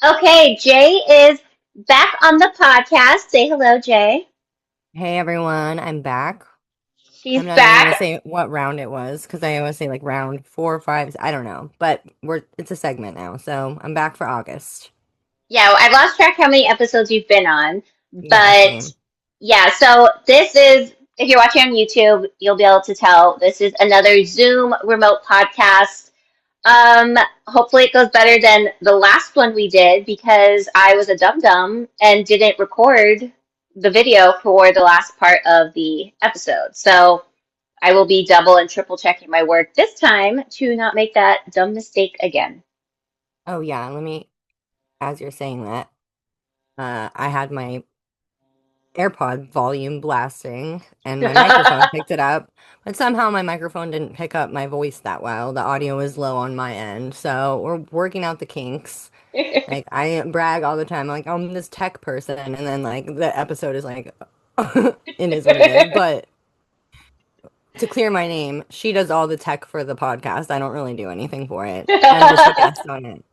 Okay, Jay is back on the podcast. Say hello, Jay. Hey everyone, I'm back. I'm She's not even back. gonna say what round it was because I always say like round 4 or 5. I don't know, but it's a segment now, so I'm back for August. Yeah, I lost track how many episodes you've been on, Yeah, but same. yeah, so this is, if you're watching on YouTube, you'll be able to tell this is another Zoom remote podcast. Hopefully it goes better than the last one we did because I was a dum dum and didn't record the video for the last part of the episode. So I will be double and triple checking my work this time to not make that dumb mistake again. Oh yeah, as you're saying that, I had my AirPod volume blasting and my microphone picked it up, but somehow my microphone didn't pick up my voice that well. The audio was low on my end, so we're working out the kinks. Like I brag all the time, like I'm this tech person, and then like the episode is like, it is what it is. But to clear my name, she does all the tech for the podcast. I don't really do anything for it. I'm just a guest on it.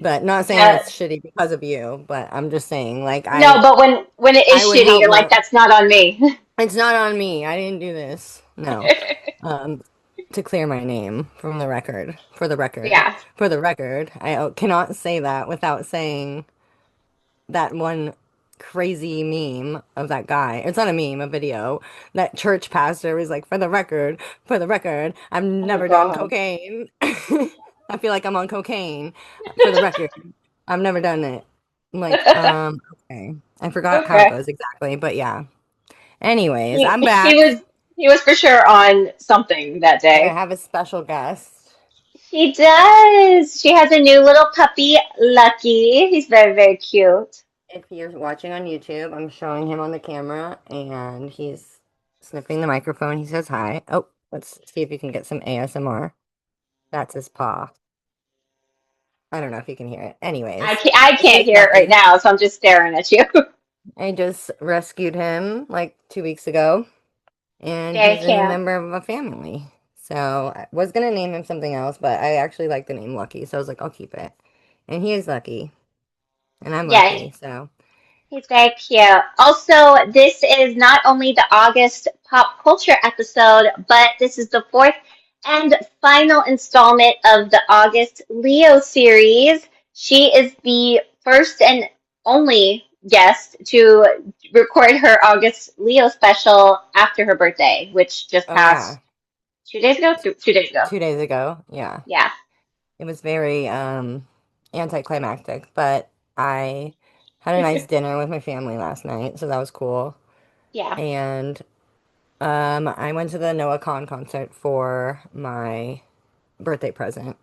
But not saying Yeah. it's shitty because of you, but I'm just saying like No, but when it is I would shitty, help you're like, more. that's not on me. It's not on me. I didn't do this. No. Um, to clear my name from the record, Yeah. for the record, I cannot say that without saying that one crazy meme of that guy. It's not a meme, a video. That church pastor was like, for the record, I've Oh never done God. cocaine. I feel like I'm on cocaine. For the record, I've never done it. I'm like, okay. I forgot how it Okay. goes exactly, but yeah. Anyways, He I'm he back, was he was for sure on something that and I day. have a special guest. She does. She has a new little puppy, Lucky. He's very, very cute. If you're watching on YouTube, I'm showing him on the camera and he's sniffing the microphone. He says hi. Oh, let's see if you can get some ASMR. That's his paw. I don't know if you can hear it. Anyways, I this can't is hear it right Lucky. now, so I'm just staring at you. I just rescued him like 2 weeks ago, and Very he's a new cute. member of a family. So I was gonna name him something else, but I actually like the name Lucky, so I was like, I'll keep it. And he is lucky, and I'm Yeah, lucky, so he's very cute. Also, this is not only the August pop culture episode, but this is the fourth and final installment of the August Leo series. She is the first and only guest to record her August Leo special after her birthday, which just oh yeah, passed 2 days ago. 2 days ago. 2 days ago, yeah. Yeah. It was very anticlimactic, but I had a nice dinner with my family last night, so that was cool. Yeah. And I went to the Noah Kahan concert for my birthday present.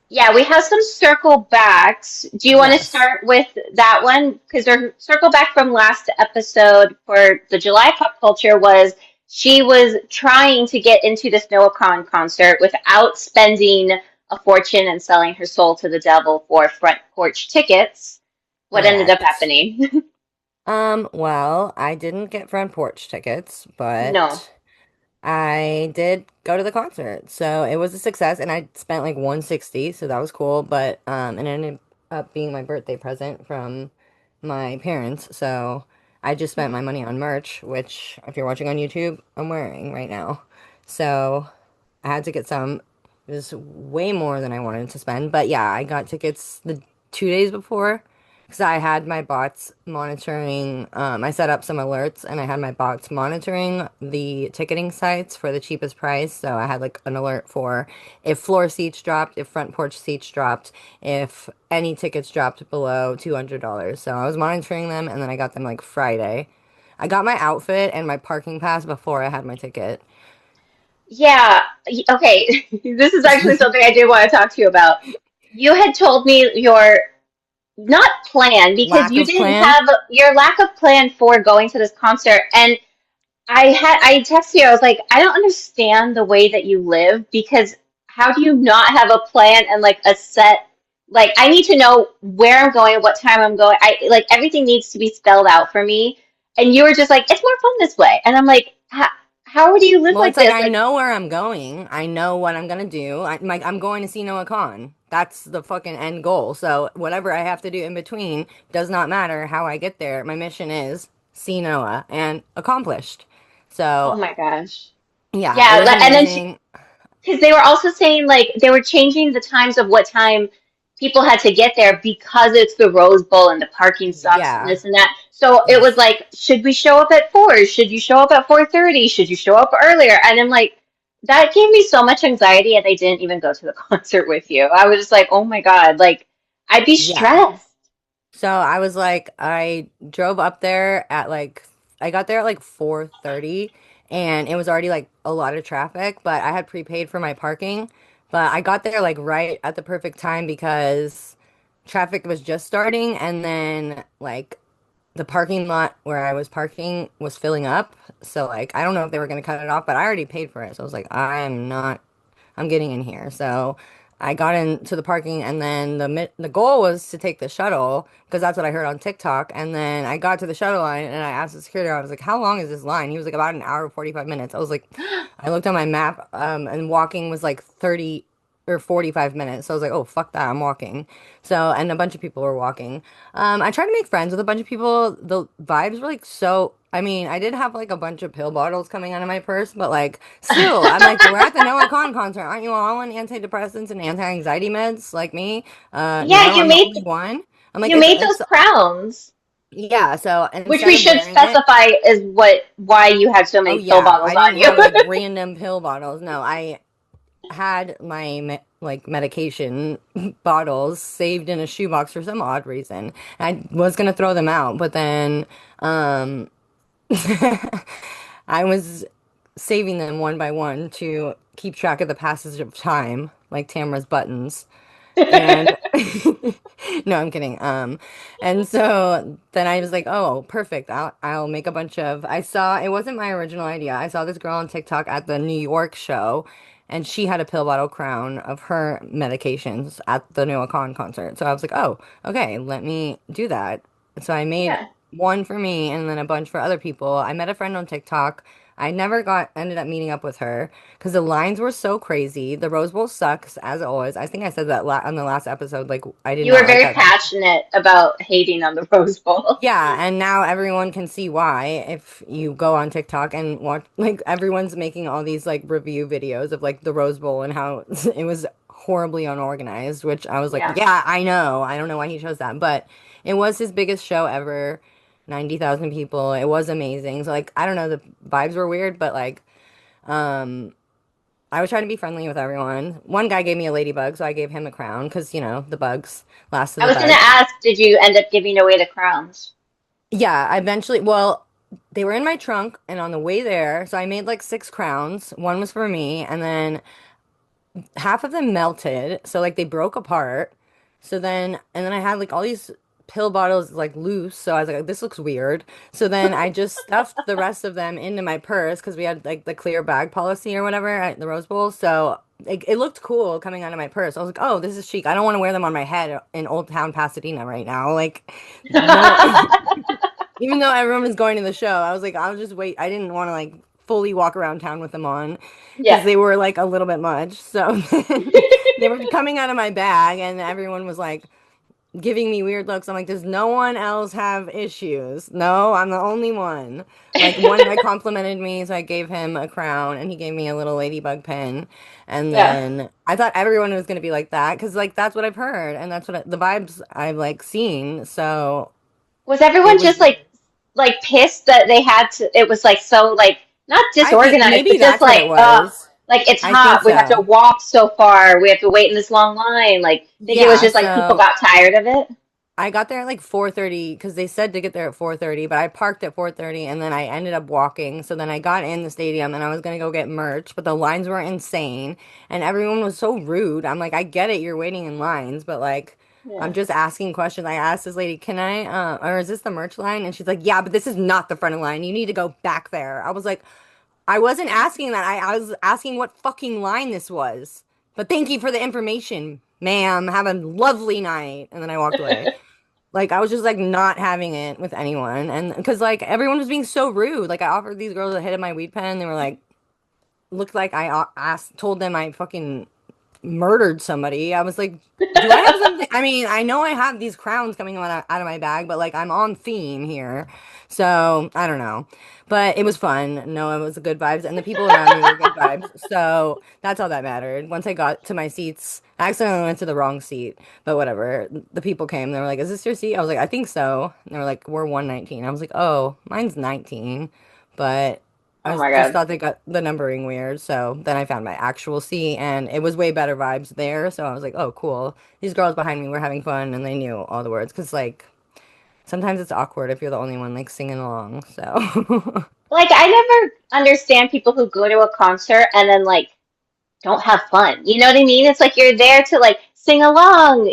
Yeah, we have some circle backs. Do you want to Yes. start with that one? Because our circle back from last episode for the July pop culture was she was trying to get into this Noah Kahan concert without spending a fortune and selling her soul to the devil for front porch tickets. What ended up Correct. happening? Well, I didn't get front porch tickets, No. but I did go to the concert. So it was a success and I spent like 160, so that was cool, but it ended up being my birthday present from my parents. So I just spent my money on merch, which if you're watching on YouTube, I'm wearing right now. So I had to get some. It was way more than I wanted to spend, but yeah, I got tickets the 2 days before because I had my bots monitoring. I set up some alerts and I had my bots monitoring the ticketing sites for the cheapest price. So I had like an alert for if floor seats dropped, if front porch seats dropped, if any tickets dropped below $200. So I was monitoring them and then I got them like Friday. I got my outfit and my parking pass before I had my ticket. Yeah. Okay. This is actually something I did want to talk to you about. You had told me your not plan because Lack you of didn't plan. have your lack of plan for going to this concert. And I texted you, I was like, I don't understand the way that you live because how do you not have a plan and like a set, like I need to know where I'm going, what time I'm going. I like everything needs to be spelled out for me. And you were just like, it's more fun this way. And I'm like, how do you live Well, like it's like this? I Like, know where I'm going. I know what I'm gonna do. I'm going to see Noah Khan. that's the fucking end goal. So whatever I have to do in between does not matter how I get there. My mission is see Noah and accomplished. Oh So my gosh. yeah, it Yeah, was and then amazing. because they were also saying like they were changing the times of what time people had to get there because it's the Rose Bowl and the parking sucks and Yeah. this and that. So it was Yes. like, should we show up at 4? Should you show up at 4:30? Should you show up earlier? And I'm like, that gave me so much anxiety, and they didn't even go to the concert with you. I was just like, oh my God, like I'd be Yeah. stressed. So I was like, I drove up there at like, I got there at like 4:30 and it was already like a lot of traffic, but I had prepaid for my parking. But I got there like right at the perfect time because traffic was just starting and then like the parking lot where I was parking was filling up. So like, I don't know if they were going to cut it off, but I already paid for it. So I was like, I'm getting in here. So I got into the parking, and then the goal was to take the shuttle because that's what I heard on TikTok. And then I got to the shuttle line, and I asked the security, I was like, "How long is this line?" He was like, "About an hour 45 minutes." I was like, I looked on my map, and walking was like 30 or 45 minutes. So I was like, "Oh, fuck that, I'm walking." So, and a bunch of people were walking. I tried to make friends with a bunch of people. The vibes were like so. I mean, I did have like a bunch of pill bottles coming out of my purse, but like still, I'm like, we're at the Noah Kahan concert. Aren't you all on antidepressants and anti-anxiety meds like me? Yeah, No, I'm the only one. I'm like, you made those it's crowns, yeah. So which instead we of should wearing it, specify is what why you had so oh many pill yeah, bottles I on didn't you. have like random pill bottles. No, I had my like medication bottles saved in a shoebox for some odd reason. I was gonna throw them out, but then um I was saving them one by one to keep track of the passage of time, like Tamara's buttons. And no, I'm kidding. And so then I was like, oh, perfect. I'll make a bunch of I saw it wasn't my original idea. I saw this girl on TikTok at the New York show and she had a pill bottle crown of her medications at the Noah Kahan concert. So I was like, oh, okay, let me do that. So I made Yeah. one for me and then a bunch for other people. I met a friend on TikTok. I never got ended up meeting up with her because the lines were so crazy. The Rose Bowl sucks as always. I think I said that la on the last episode. Like I did You not were like very that. passionate about hating on the Rose Bowl. Yeah, and now everyone can see why if you go on TikTok and watch like everyone's making all these like review videos of like the Rose Bowl and how it was horribly unorganized, which I was like, Yeah. yeah, I know. I don't know why he chose that, but it was his biggest show ever. 90,000 people. It was amazing. So like I don't know, the vibes were weird, but like um I was trying to be friendly with everyone. One guy gave me a ladybug, so I gave him a crown because, you know, the bugs lasted I the was gonna best. ask, did you end up giving away the crowns? Yeah, I eventually, well, they were in my trunk and on the way there, so I made like 6 crowns. One was for me, and then half of them melted, so like they broke apart. So then, and then I had like all these pill bottles like loose, so I was like, this looks weird. So then I just stuffed the rest of them into my purse because we had like the clear bag policy or whatever at the Rose Bowl. So it looked cool coming out of my purse. I was like, oh, this is chic. I don't want to wear them on my head in Old Town Pasadena right now. Like, no. Even though everyone was going to the show, I was like, I'll just wait. I didn't want to like fully walk around town with them on because Yeah. they were like a little bit much. So they were coming out of my bag, and everyone was like giving me weird looks. I'm like, does no one else have issues? No, I'm the only one. Like one guy complimented me, so I gave him a crown, and he gave me a little ladybug pin. And Yeah. then I thought everyone was gonna be like that because like that's what I've heard, and that's what the vibes I've like seen. So Was it everyone was. just like pissed that they had to it was like so like not I think disorganized, maybe but just that's what it was. like it's I think hot, we have to so. walk so far, we have to wait in this long line. Like think it was Yeah, just like people so got tired of it. I got there at like 4:30 because they said to get there at 4:30, but I parked at 4:30 and then I ended up walking. So then I got in the stadium and I was gonna go get merch, but the lines were insane and everyone was so rude. I'm like, I get it, you're waiting in lines, but like I'm Yeah. just asking questions. I asked this lady, can I or is this the merch line? And she's like, yeah, but this is not the front of the line. You need to go back there. I was like, I wasn't asking that. I was asking what fucking line this was. But thank you for the information, ma'am. Have a lovely night. And then I walked away. Like I was just like not having it with anyone, and because like everyone was being so rude. Like I offered these girls a hit of my weed pen, they were like, looked like I asked, told them I fucking murdered somebody. I was like, do I have something? I mean, I know I have these crowns coming out of my bag, but like I'm on theme here. So I don't know. But it was fun. No, it was good vibes, and the people around me were good vibes. So that's all that mattered. Once I got to my seats, I accidentally went to the wrong seat, but whatever. The people came. They were like, "Is this your seat?" I was like, "I think so." And they were like, "We're 119." I was like, "Oh, mine's 19." But Oh I my just God. thought they got the numbering weird. So then I found my actual seat and it was way better vibes there. So I was like, oh, cool. These girls behind me were having fun and they knew all the words. Because, like, sometimes it's awkward if you're the only one, like, singing along. So, Like, I never understand people who go to a concert and then, like, don't have fun. You know what I mean? It's like you're there to, like, sing along,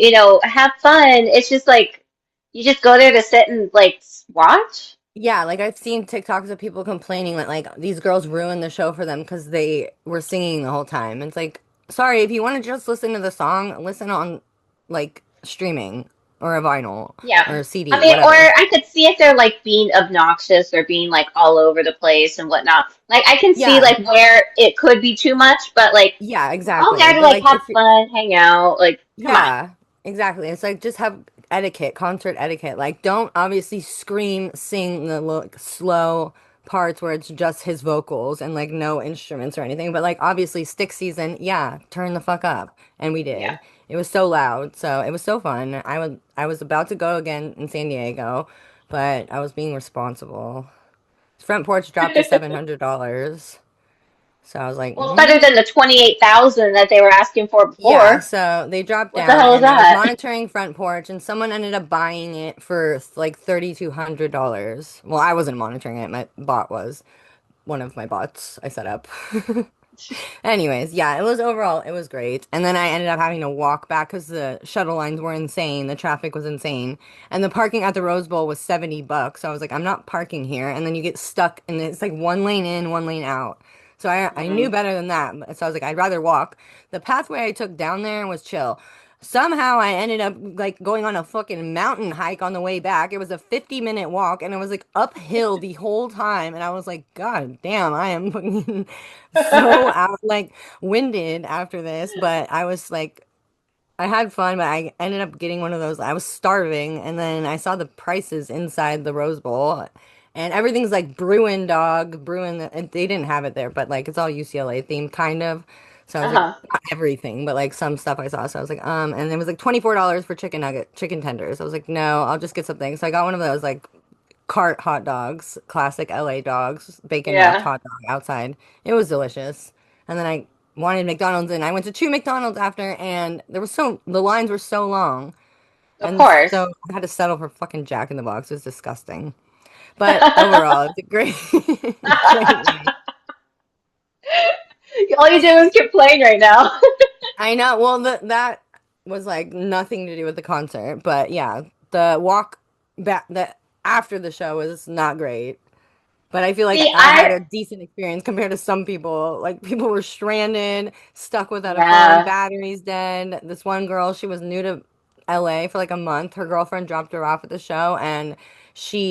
have fun. It's just like, you just go there to sit and, like, watch? yeah, like, I've seen TikToks of people complaining that, like, these girls ruined the show for them because they were singing the whole time. It's like, sorry, if you want to just listen to the song, listen on, like, streaming or a vinyl or Yeah. a I CD, mean, or whatever. I could see if they're like being obnoxious or being like all over the place and whatnot. Like I can see Yeah. like where it could be too much, but like Yeah, we're all there exactly. to But like like have if you fun, hang out. Like, come on. yeah, exactly. It's like just have etiquette, concert etiquette. Like don't obviously scream, sing the look slow parts where it's just his vocals and like no instruments or anything. But like obviously stick season, yeah, turn the fuck up. And we Yeah. did. It was so loud. So it was so fun. I was about to go again in San Diego, but I was being responsible. Front porch dropped to $700. So I was like, Well, better than the 28,000 that they were asking for yeah, before. so they dropped What the down hell is and I was that? monitoring front porch and someone ended up buying it for like $3,200. Well, I wasn't monitoring it, my bot was one of my bots I set up. Anyways, yeah, it was overall, it was great. And then I ended up having to walk back because the shuttle lines were insane. The traffic was insane. And the parking at the Rose Bowl was $70. So I was like, I'm not parking here. And then you get stuck and it's like one lane in, one lane out. So I knew Mm. better than that. So I was like, I'd rather walk. The pathway I took down there was chill. Somehow I ended up like going on a fucking mountain hike on the way back. It was a 50-minute walk and it was like uphill the whole time. And I was like, God damn, I am fucking so out like winded after this. But I was like, I had fun, but I ended up getting one of those. I was starving, and then I saw the prices inside the Rose Bowl, and everything's like Bruin dog, Bruin. And they didn't have it there, but like it's all UCLA themed, kind of. So I was like, Uh-huh. not everything, but like some stuff I saw. So I was like, and it was like $24 for chicken tenders. I was like, no, I'll just get something. So I got one of those like cart hot dogs, classic LA dogs, bacon wrapped Yeah, hot dog outside. It was delicious. And then I wanted McDonald's and I went to two McDonald's after and the lines were so long. of And course. so I had to settle for fucking Jack in the Box. It was disgusting. But overall, it's a great great night. All you do is complain right now. I know. Well, that was like nothing to do with the concert, but yeah, the walk back the after the show was not great. But I feel like See, I had a decent experience compared to some people. Like people were stranded, stuck without a phone, yeah. batteries dead. This one girl, she was new to LA for like a month. Her girlfriend dropped her off at the show and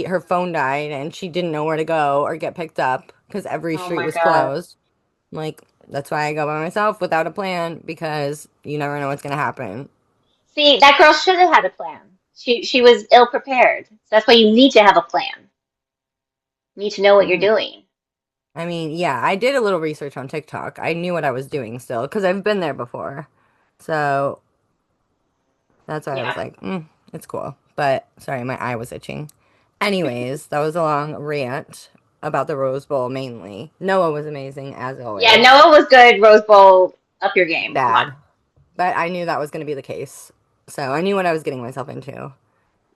her phone died and she didn't know where to go or get picked up because every Oh street my was God. closed. Like that's why I go by myself without a plan because you never know what's gonna happen. See, that girl should have had a plan. She was ill prepared. So that's why you need to have a plan. You need to know what you're Mm. doing. I mean, yeah, I did a little research on TikTok. I knew what I was doing still because I've been there before. So that's why I was Yeah. like, it's cool. But sorry, my eye was itching. Anyways, that was a long rant about the Rose Bowl mainly. Noah was amazing as Yeah, always. Noah was good. Rose Bowl, up your game. Come on. Bad. But I knew that was going to be the case. So I knew what I was getting myself into.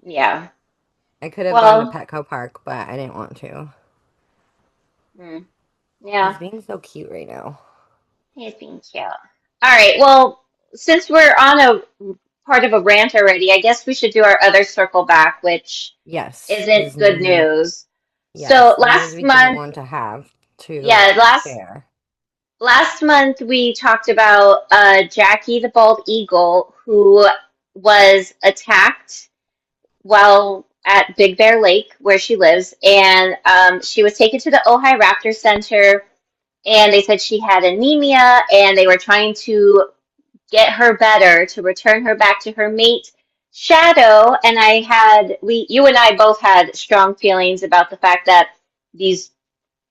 Yeah. I could have gone to Well, Petco Park, but I didn't want to. mm, He's yeah. being so cute right now. He's being cute. All right. Well, since we're on a part of a rant already, I guess we should do our other circle back, which Yes, isn't good news. So yes, the news we didn't want to have to yeah, share. last month we talked about Jackie the bald eagle who was attacked while at Big Bear Lake where she lives, and she was taken to the Ojai Raptor Center, and they said she had anemia, and they were trying to get her better, to return her back to her mate, Shadow. And you and I both had strong feelings about the fact that these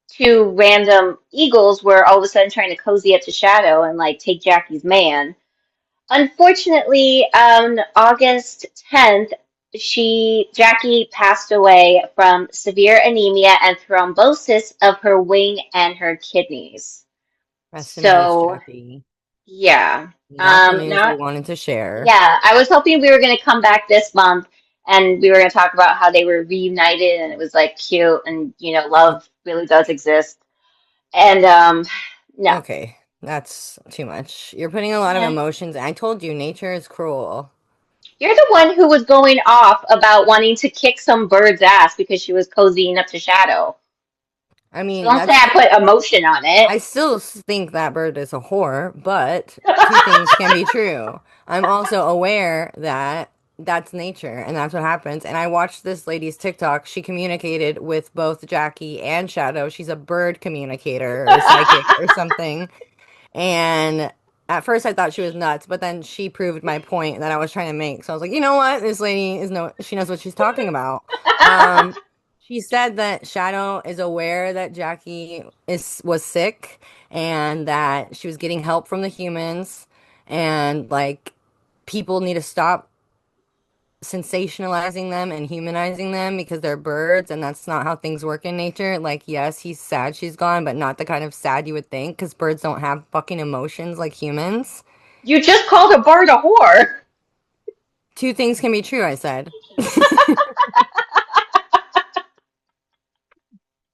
two random eagles were all of a sudden trying to cozy up to Shadow and like take Jackie's man. Unfortunately, on August 10th, Jackie passed away from severe anemia and thrombosis of her wing and her kidneys. Rest in peace, So, Jackie. yeah. Not the news we Now, wanted to share. yeah, I was hoping we were going to come back this month and we were going to talk about how they were reunited and it was like cute and, love really does exist. And, no. Okay, that's too much. You're putting a lot of Yeah. emotions. I told you, nature is cruel. You're the one who was going off about wanting to kick some bird's ass because she was cozying up to Shadow. I So mean, don't say I put emotion on it. I still think that bird is a whore, but two things can be true. I'm also aware that that's nature and that's what happens. And I watched this lady's TikTok. She communicated with both Jackie and Shadow. She's a bird communicator or psychic or something. And at first I thought she was nuts, but then she proved my point that I was trying to make. So I was like, you know what? This lady is no, she knows what she's talking about. Um, she said that Shadow is aware that Jackie is was sick and that she was getting help from the humans and like people need to stop sensationalizing them and humanizing them because they're birds and that's not how things work in nature. Like, yes, he's sad she's gone, but not the kind of sad you would think because birds don't have fucking emotions like humans. You just called a bird a whore. Two things can be true, I said.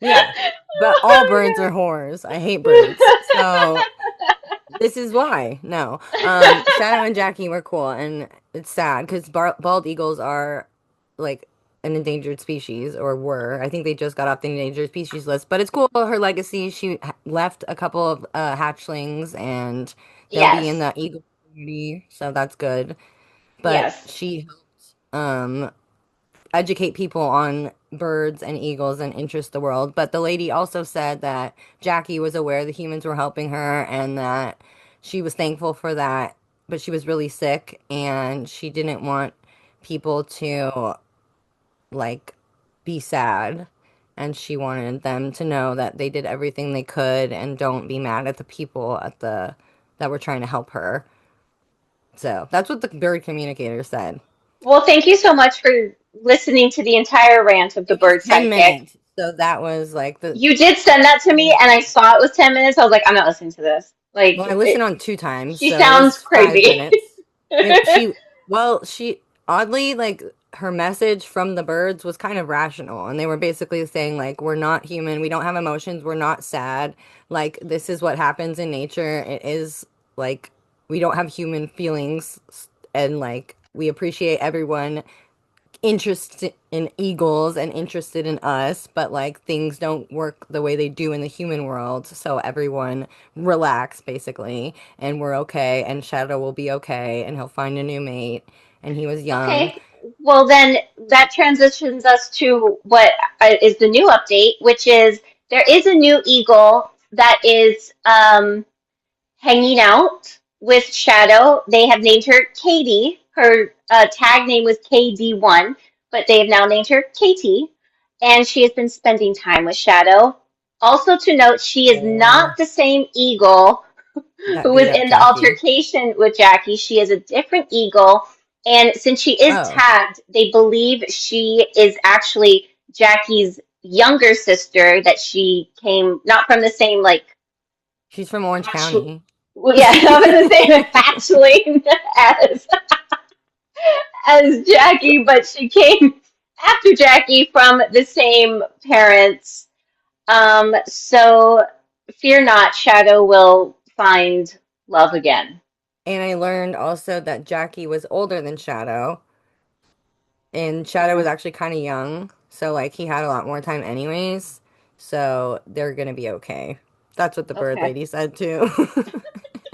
Yeah, but all birds are whores. I hate birds. So this is why. No. Shadow and Jackie were cool, and it's sad because bald eagles are like an endangered species, or were. I think they just got off the endangered species list, but it's cool. Her legacy. She left a couple of hatchlings, and they'll be in Yes. the eagle community, so that's good. But Yes. she helped educate people on birds and eagles and interest the world. But the lady also said that Jackie was aware the humans were helping her and that she was thankful for that, but she was really sick and she didn't want people to like be sad. And she wanted them to know that they did everything they could and don't be mad at the people at the that were trying to help her. So that's what the bird communicator said. Well, thank you so much for listening to the entire rant of the It was bird 10 psychic. minutes. So that was like the You did send that to me, and I saw it was 10 minutes. I was like, I'm not listening to this. Well, Like, I listened on two times, she so it sounds was five crazy. minutes. She, well, she oddly like her message from the birds was kind of rational, and they were basically saying like, we're not human, we don't have emotions, we're not sad. Like this is what happens in nature. It is like we don't have human feelings, and like we appreciate everyone interested in eagles and interested in us, but like things don't work the way they do in the human world. So everyone relax basically, and we're okay, and Shadow will be okay, and he'll find a new mate. And he was young. Okay, well then that transitions us to what is the new update, which is there is a new eagle that is hanging out with Shadow. They have named her Katie. Her tag name was KD1, but they have now named her Katie, and she has been spending time with Shadow. Also to note, she is Or not the same eagle that who beat was up in the Jackie. altercation with Jackie. She is a different eagle. And since she is Oh, tagged, they believe she is actually Jackie's younger sister, that she came not from the same, like, she's from Orange actual, County. well, yeah, not from the same hatchling as, as Jackie, but she came after Jackie from the same parents. So fear not, Shadow will find love again. And I learned also that Jackie was older than Shadow, and Shadow was Mm, actually kind of young, so like he had a lot more time anyways. So they're gonna be okay. That's what the bird okay. lady said too.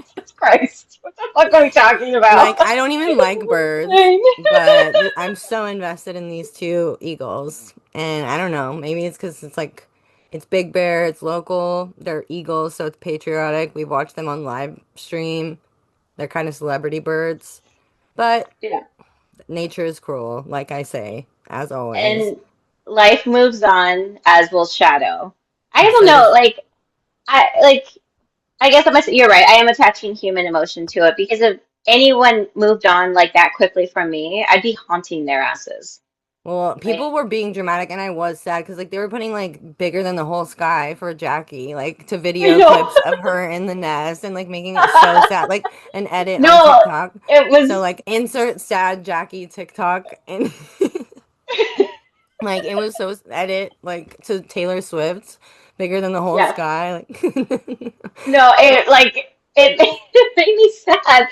Jesus Christ. What the fuck are we talking about? Like I don't even like birds, but I'm so invested in these two eagles, and I don't know. Maybe it's because it's like it's Big Bear, it's local. They're eagles, so it's patriotic. We watch them on live stream. They're kind of celebrity birds, but Yeah. nature is cruel, like I say, as always. And life moves on, as will Shadow. I don't So know, does like I guess you're right. I am attaching human emotion to it because if anyone moved on like that quickly from me, I'd be haunting their asses. well, Like, people were being dramatic, and I was sad because like they were putting like bigger than the whole sky for Jackie, like to I video know. clips of her in the nest and like making it so sad, like an edit on No, TikTok. it So was like insert sad Jackie TikTok and like it was so edit like to Taylor Swift, bigger than the whole yeah. sky. Like No, so, it made me sad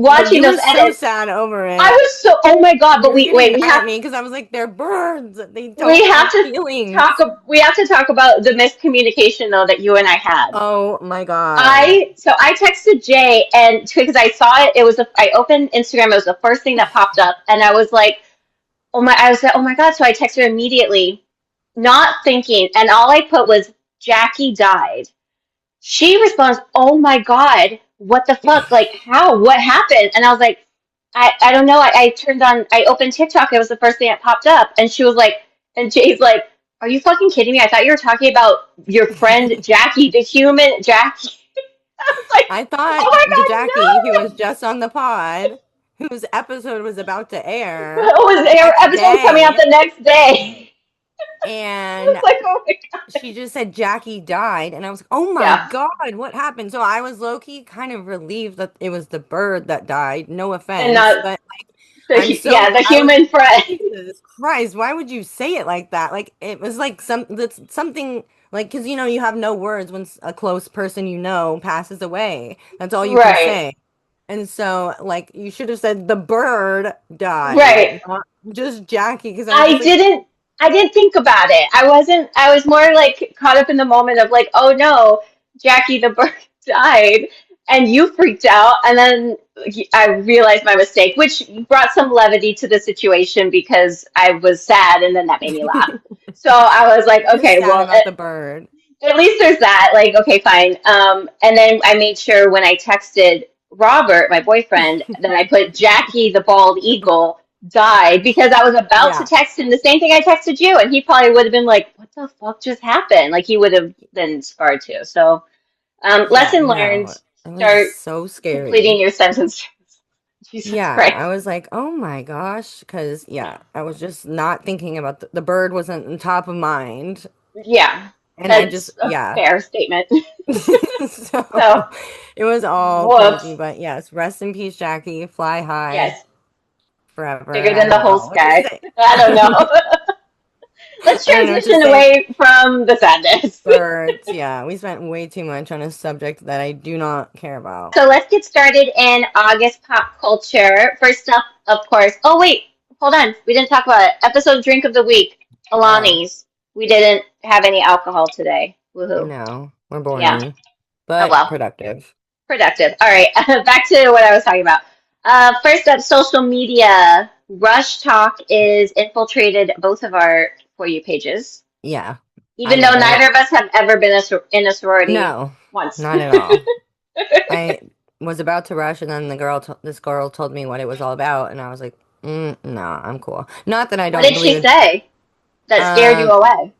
no, watching you those were so edits. sad over I it. was so, oh my God, You but were getting wait, mad at me because I was like, they're birds. They we don't have have to feelings. we have to talk about the miscommunication though that you and I had. Oh my God. I texted Jay and because I saw it, I opened Instagram, it was the first thing that popped up, and I was like, I was like, oh my God. So I texted her immediately, not thinking, and all I put was Jackie died. She responds, oh my God, what the fuck? Like, how? What happened? And I was like, I don't know. I opened TikTok. It was the first thing that popped up. And she was like, and Jay's like, are you fucking kidding me? I thought you were talking about your friend Jackie, the human Jackie. I was like, I thought oh my the Jackie who was God, just on the pod, whose episode was about to no! air It was the their next episode coming out day, the next day. I was and like, oh my God. she just said Jackie died, and I was like, "Oh my Yeah. God, what happened?" So I was low key kind of relieved that it was the bird that died. No And offense, but yeah, the I was human like, friend. Jesus Christ, why would you say it like that? Like it was like that's something like because you have no words when a close person passes away. That's all you can Right. say. And so like you should have said the bird died, Right. not just Jackie, because I was I just like, didn't I didn't think about it. I was more like caught up in the moment of like, oh no, Jackie the bird died and you freaked out and then I realized my mistake, which brought some levity to the situation because I was sad and then that made me laugh. So I was like, just okay, sad well, about the bird. at least there's that. Like, okay, fine. And then I made sure when I texted Robert, my boyfriend, that I put Jackie the bald eagle died because I was about to Yeah. text him the same thing I texted you, and he probably would have been like, "What the fuck just happened?" Like he would have been scarred too. So, Yeah, lesson learned: no, it was start so completing scary. your sentence. Jesus Yeah, Christ. I was like, oh my gosh, because yeah, I was just not thinking about the bird wasn't on top of mind. Yeah, And I just, that's a yeah. fair statement. So, So it was all crazy. whoops. But yes, rest in peace, Jackie. Fly high Yes, forever. bigger I than the don't whole know what to sky. say. I don't know. Let's I don't know what to transition say. away from the sadness. Birds, yeah, we spent way too much on a subject that I do not care about. So let's get started in August pop culture. First up, of course. Oh wait, hold on. We didn't talk about it. Episode drink of the week. Oh, Alani's. We didn't have any alcohol today. Woohoo. no, we're Yeah. boring, Oh but well. productive. Productive. All right. Back to what I was talking about. First up, social media. RushTok is infiltrated both of our For You pages. Yeah, I Even though love it. neither of us have ever been in a sorority No, once. not at all. I was about to rush, and then this girl told me what it was all about, and I was like, no, I'm cool. Not that I What don't did believe she in. say that scared you Um, away?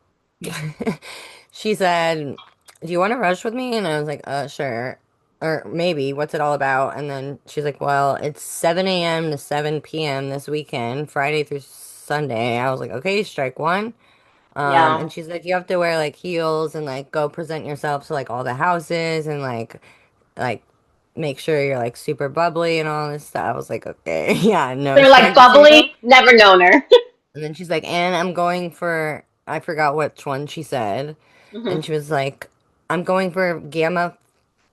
she said, "Do you want to rush with me?" And I was like, sure. Or maybe, what's it all about? And then she's like, well, it's 7 a.m. to 7 p.m. this weekend, Friday through Sunday. I was like, okay, strike one. Yeah. And she's like, you have to wear like heels and like go present yourself to like all the houses and like make sure you're like super bubbly and all this stuff. I was like, okay, yeah, no, They're like strike two. bubbly. Never known her. And then she's like, and I'm going for, I forgot which one she said. Hmm. And she was like, I'm going for Gamma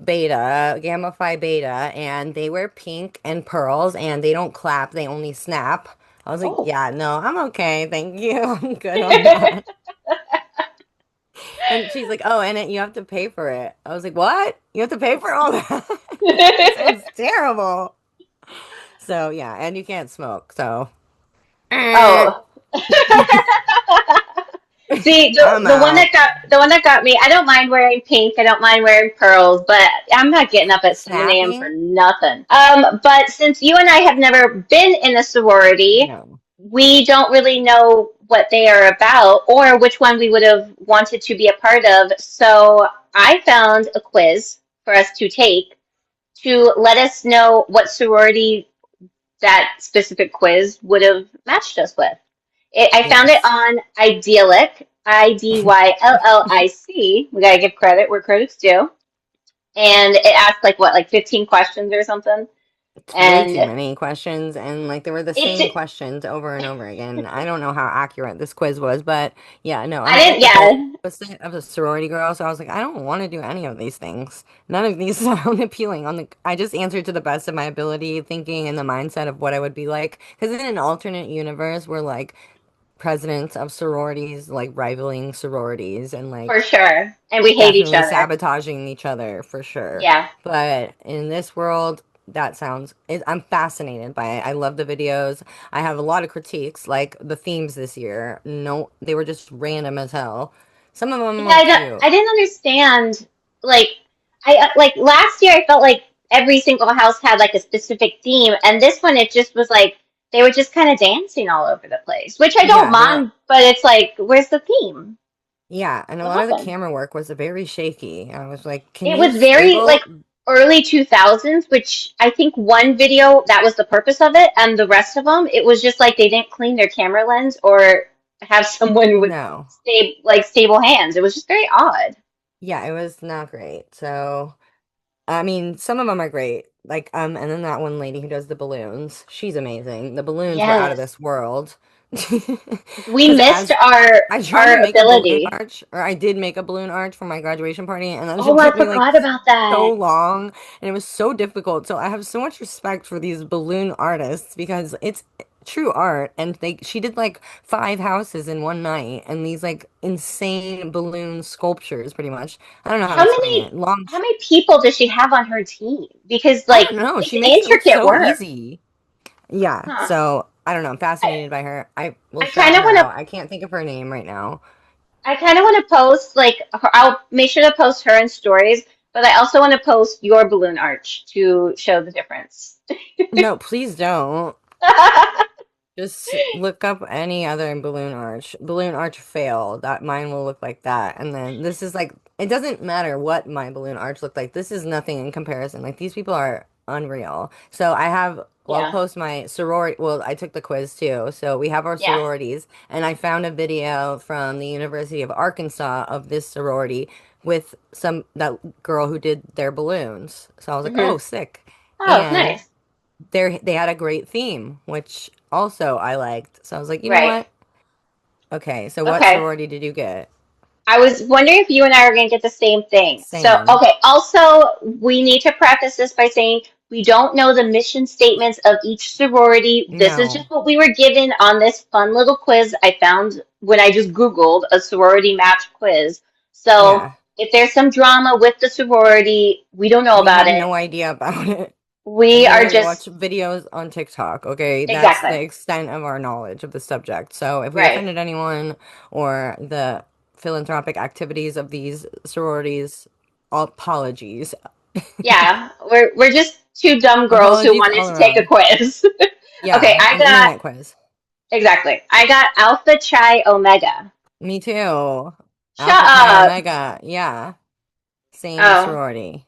Phi Beta, and they wear pink and pearls, and they don't clap, they only snap. I was like, Oh. yeah, no, I'm okay. Thank you. I'm good on that. And she's like, oh, and you have to pay for it. I was like, what? You have to pay for all that? That sounds terrible. So, yeah, and you can't smoke. So, Oh. See, I'm out. the one that got me. I don't mind wearing pink. I don't mind wearing pearls, but I'm not getting up at 7 a.m. for Snapping? nothing. But since you and I have never been in a sorority, No. we don't really know what they are about or which one we would have wanted to be a part of. So I found a quiz for us to take to let us know what sorority that specific quiz would have matched us with. I found it Yes. on Idyllic, Idyllic. We gotta give credit where credit's due. And it asked like what, like 15 questions or something. It's way And too many questions, and like they were the same it, questions over and over again. I don't know how accurate this quiz was, but yeah, no, I I'm didn't, like the yeah, opposite of a sorority girl, so I was like, I don't want to do any of these things. None of these sound appealing. I just answered to the best of my ability, thinking in the mindset of what I would be like. Because in an alternate universe, we're like presidents of sororities, like rivaling sororities, and for like sure. And we hate each definitely other. sabotaging each other for sure. Yeah. But in this world, I'm fascinated by it. I love the videos. I have a lot of critiques, like the themes this year. No, they were just random as hell. Some of them Yeah, were cute. I didn't understand. Like, like last year, I felt like every single house had like a specific theme, and this one it just was like they were just kind of dancing all over the place, which I don't Yeah, they're mind. But it's like, where's the theme? yeah, and a What lot of the happened? camera work was very shaky. I was like, can It you was very like stable? early 2000s, which I think one video that was the purpose of it, and the rest of them, it was just like they didn't clean their camera lens or have someone with No. stable hands. It was just very odd. Yeah, it was not great. So I mean, some of them are great. Like, and then that one lady who does the balloons, she's amazing. The balloons were out of Yes. this world. We Because missed as I tried to our make a balloon ability. arch, or I did make a balloon arch for my graduation party, and that Oh, shit I took me like forgot about so that. long, and it was so difficult. So I have so much respect for these balloon artists because it's true art, and she did like 5 houses in one night, and these like insane balloon sculptures, pretty much. I don't know how to explain it. Long How many people does she have on her team? Because I like don't know. it's She makes it look intricate so work. easy. Yeah. Huh. So I don't know. I'm I, fascinated by her. I will I kind shout of her want to out. I can't think of her name right now. I kind of want to post like I'll make sure to post her in stories, but I also want to post your balloon arch to show the difference. No, please don't. Just look up any other balloon arch. Balloon arch fail. That mine will look like that. And then this is like it doesn't matter what my balloon arch looked like. This is nothing in comparison. Like these people are unreal. So I have well, I'll Yeah. post my sorority. Well, I took the quiz too. So we have our Yeah. sororities, and I found a video from the University of Arkansas of this sorority with some that girl who did their balloons. So I was like, Hmm. "Oh, sick." Oh, And nice. they had a great theme, which also I liked. So I was like, you know Right. what? Okay, so what Okay. sorority did you get? I was wondering if you and I are going to get the same thing. So, Same. okay, also, we need to preface this by saying we don't know the mission statements of each sorority. This is No. just what we were given on this fun little quiz I found when I just Googled a sorority match quiz. So, Yeah. if there's some drama with the sorority, we don't know We about have it. no idea about it. We We are only just, watch videos on TikTok, okay? That's exactly, the extent of our knowledge of the subject. So if we right. offended anyone or the philanthropic activities of these sororities, apologies. Yeah, we're just two dumb girls who Apologies wanted all to take a around. quiz. Okay, Yeah, I an got internet quiz. exactly. I got Alpha Chi Omega. Me too. Shut Alpha Chi up. Omega. Yeah. Same Oh, sorority.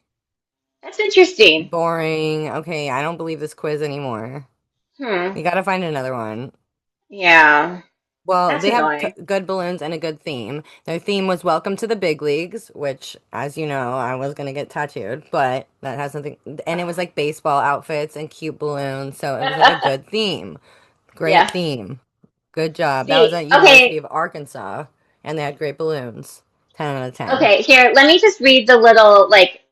that's interesting. Boring. Okay, I don't believe this quiz anymore. Hmm. We gotta find another one. Yeah, Well, that's they have annoying. good balloons and a good theme. Their theme was Welcome to the Big Leagues, which, as you know, I was gonna get tattooed, but that has nothing. And it was like baseball outfits and cute balloons, so it was like a good theme. Great Yeah. theme. Good job. That was See, at University okay, of Arkansas, and they had great balloons. 10 out of 10. okay, here, let me just read the little like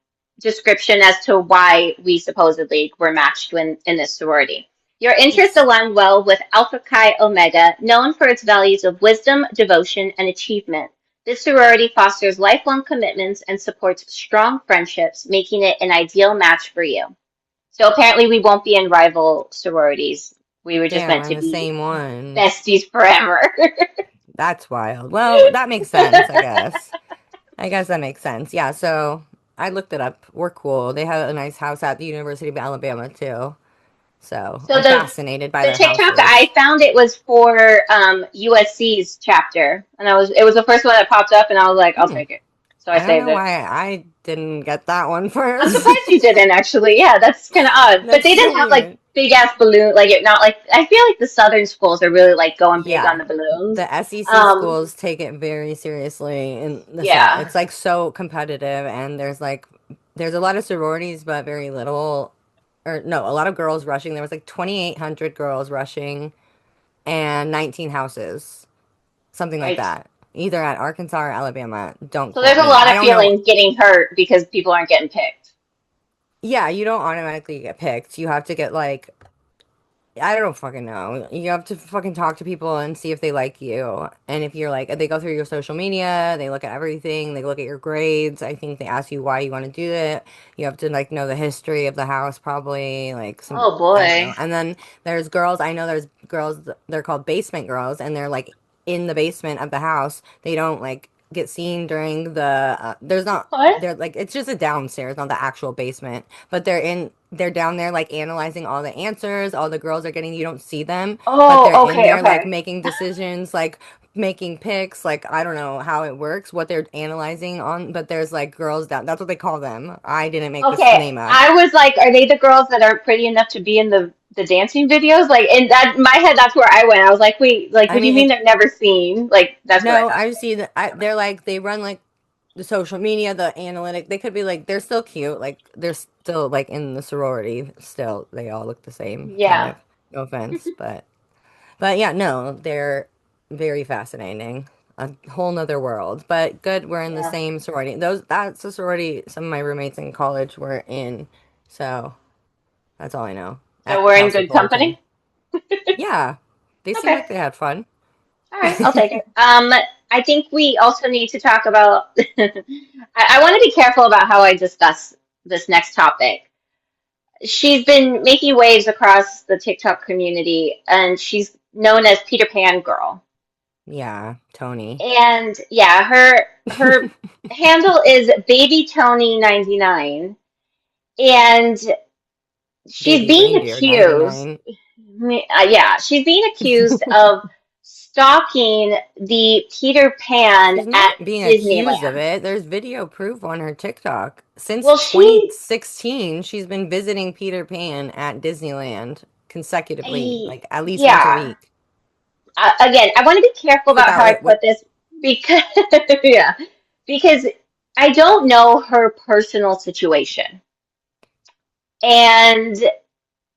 description as to why we supposedly were matched in this sorority. Your interests Yes. align well with Alpha Chi Omega, known for its values of wisdom, devotion, and achievement. This sorority fosters lifelong commitments and supports strong friendships, making it an ideal match for you. So apparently we won't be in rival sororities. We were just Damn, meant we're in to the be same one. besties forever. That's wild. Well, that makes sense, I guess. I guess that makes sense. Yeah, so I looked it up. We're cool. They have a nice house at the University of Alabama too. So So I'm fascinated by the their TikTok I houses. found it was for USC's chapter, and I was it was the first one that popped up, and I was like, I'll Hmm. take it. So I I don't saved know it. why I didn't get that one I'm first. surprised you didn't actually. Yeah, that's kind of odd. But That's they so didn't have like weird. big ass balloon, like it not like I feel like the southern schools are really like going big on Yeah. the balloons. The SEC Um, schools take it very seriously in the South. yeah, It's like so competitive and there's a lot of sororities but very little or no, a lot of girls rushing. There was like 2,800 girls rushing and 19 houses. Something like right. that. Either at Arkansas or Alabama. Don't So quote there's a me. lot I of don't know. feelings getting hurt because people aren't getting picked. Yeah, you don't automatically get picked. You have to get like I don't fucking know. You have to fucking talk to people and see if they like you. And if you're like, they go through your social media, they look at everything, they look at your grades. I think they ask you why you want to do it. You have to like know the history of the house, probably like some, Oh I don't know. boy. And then I know there's girls, they're called basement girls, and they're like in the basement of the house. They don't like get seen during there's not, What? they're like, it's just a downstairs, not the actual basement, but they're down there like analyzing all the answers. All the girls are getting, you don't see them, but they're Oh, in okay, there like okay. making decisions, like making picks. Like I don't know how it works, what they're analyzing on, but there's like girls down. That's what they call them. I didn't make this Okay, name up. I was like, are they the girls that aren't pretty enough to be in the dancing videos? Like in that my head, that's where I went. I was like, wait, like I what do you mean, mean it they're never seen? Like that's what I no, thought. I see that they're like they run like the social media, the analytic. They could be like they're still cute, like they're still like in the sorority. Still, they all look the same, kind Yeah, of. No offense, but yeah, no, they're very fascinating. A whole nother world. But good, we're in the yeah. same sorority. That's a sorority some of my roommates in college were in. So that's all I know. So At we're in Kelsey good Fullerton. company. Yeah. They seem Okay, like they had fun. all right, I'll take it. I think we also need to talk about. I want to be careful about how I discuss this next topic. She's been making waves across the TikTok community, and she's known as Peter Pan Girl. Yeah, Tony. And yeah, her handle is Baby Tony 99, and she's Baby being Reindeer accused. 99. Yeah, she's being accused of stalking the Peter Pan She's at not being accused of Disneyland. it. There's video proof on her TikTok. Since Well, she, 2016, she's been visiting Peter Pan at Disneyland consecutively, I, like at least once a yeah. week. Again, I want to be careful about how Without I it, put what this because, yeah, because I don't know her personal situation. And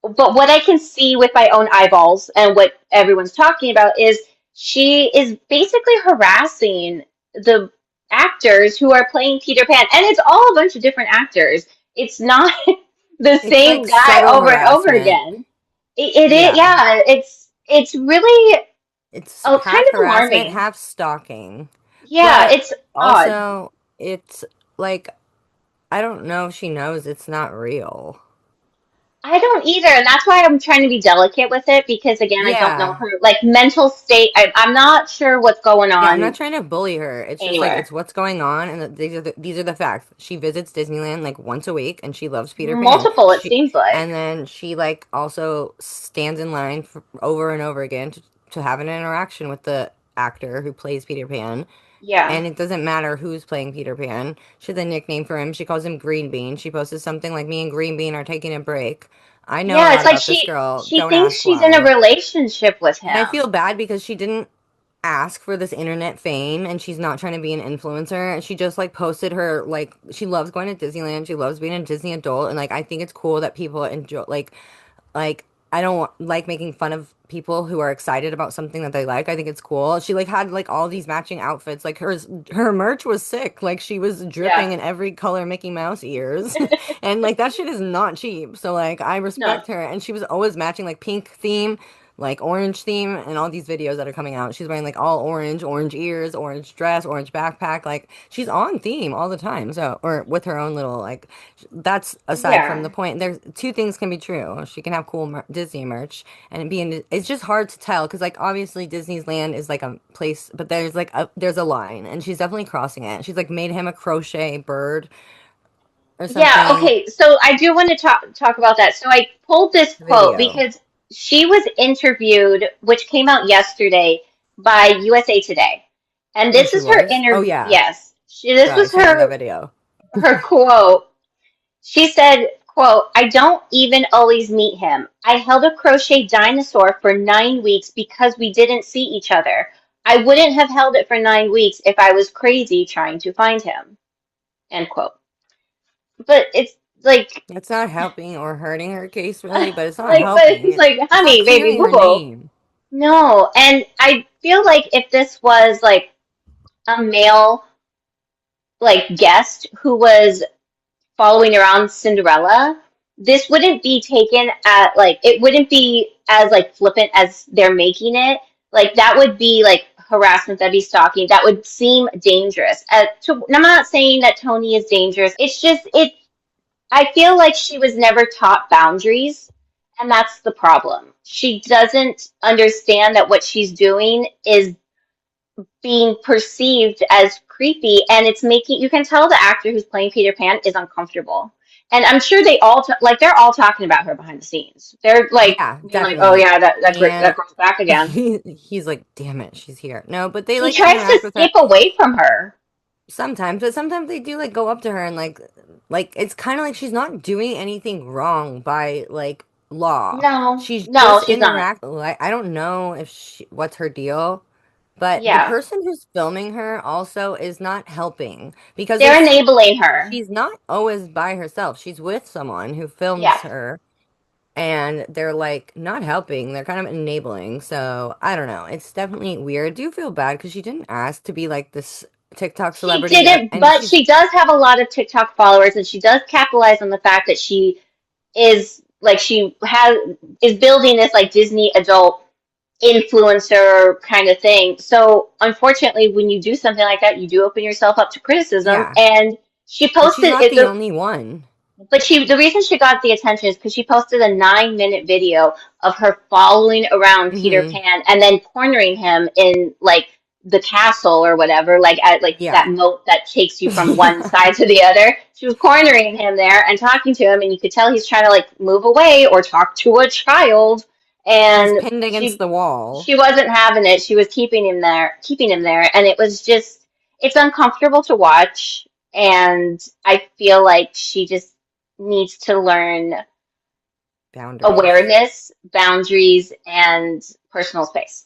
but what I can see with my own eyeballs and what everyone's talking about is she is basically harassing the actors who are playing Peter Pan, and it's all a bunch of different actors. It's not the it's same like guy subtle over and over harassment. again. It is, Yeah. yeah. It's really It's kind half of harassment, alarming. half stalking. Yeah, But it's odd. also, it's like, I don't know if she knows it's not real. I don't either, and that's why I'm trying to be delicate with it because again, I don't know Yeah. her like mental state. I'm not sure what's going Yeah, I'm not on trying to bully her. It's just like anywhere. it's what's going on, and these are the facts. She visits Disneyland like once a week, and she loves Peter Pan. Multiple, it seems like. And then she like also stands in line over and over again to have an interaction with the actor who plays Peter Pan. Yeah. And it doesn't matter who's playing Peter Pan. She has a nickname for him. She calls him Green Bean. She posted something like me and Green Bean are taking a break. I know a Yeah, it's lot like about this she girl. she Don't thinks ask she's in a why. relationship with And I feel him. bad because she didn't ask for this internet fame and she's not trying to be an influencer. And she just like posted her like she loves going to Disneyland. She loves being a Disney adult and like I think it's cool that people enjoy like I don't like making fun of people who are excited about something that they like. I think it's cool. She like had like all these matching outfits. Like her merch was sick. Like she was Yeah. dripping in every color Mickey Mouse ears. And like that shit is not cheap. So like I No. respect her and she was always matching like pink theme. like orange theme and all these videos that are coming out. She's wearing like all orange, orange ears, orange dress, orange backpack. Like she's on theme all the time. So, or with her own little like, that's aside from the Yeah. point. There's two things can be true. She can have cool Disney merch and it's just hard to tell because like obviously Disneyland is like a place, but there's a line and she's definitely crossing it. She's like made him a crochet bird or Yeah, something okay. So I do want to talk about that. So I pulled this quote video. because she was interviewed, which came out yesterday by USA Today. And Oh, this she is her was? Oh interview. yeah. Yes. This God, was send me that video. her quote. She said, quote, I don't even always meet him. I held a crochet dinosaur for 9 weeks because we didn't see each other. I wouldn't have held it for 9 weeks if I was crazy trying to find him. End quote. But it's like, It's not helping or hurting her case really, but it's not but it's helping. like, It's not honey, baby, clearing boo her boo. name. No. And I feel like if this was like a male, like guest who was following around Cinderella, this wouldn't be taken at like it wouldn't be as like flippant as they're making it. Like that would be like harassment, that'd be stalking, that would seem dangerous. I'm not saying that Tony is dangerous. It's just it. I feel like she was never taught boundaries, and that's the problem. She doesn't understand that what she's doing is being perceived as creepy, and it's making you can tell the actor who's playing Peter Pan is uncomfortable. And I'm sure they all like they're all talking about her behind the scenes. They're like Yeah, being like, "Oh definitely. yeah, that And girl's back again." he's like, damn it, she's here. No, but they He like tries to interact with her skip away from her. sometimes, but sometimes they do like go up to her and like it's kind of like she's not doing anything wrong by like law. No, She's no, just she's not. interact like I don't know if what's her deal. But the Yeah, person who's filming her also is not helping because they're enabling her. she's not always by herself. She's with someone who Yeah, films her and they're like not helping. They're kind of enabling. So I don't know. It's definitely weird. I do feel bad because she didn't ask to be like this TikTok she celebrity didn't, and but she's she does have a lot of TikTok followers, and she does capitalize on the fact that she is like she has is building this like Disney adult influencer kind of thing. So unfortunately, when you do something like that, you do open yourself up to criticism. yeah. And she But she's posted not it. the only one. But the reason she got the attention is because she posted a 9 minute video of her following around Peter Hmm. Pan and then cornering him in like the castle or whatever, like at like Yeah. that moat that takes you from one Yeah. side to the other. She was cornering him there and talking to him, and you could tell he's trying to like move away or talk to a child. He's And pinned against the wall. she wasn't having it. She was keeping him there, and it was just it's uncomfortable to watch. And I feel like she just needs to learn Boundaries. awareness, boundaries, and personal space.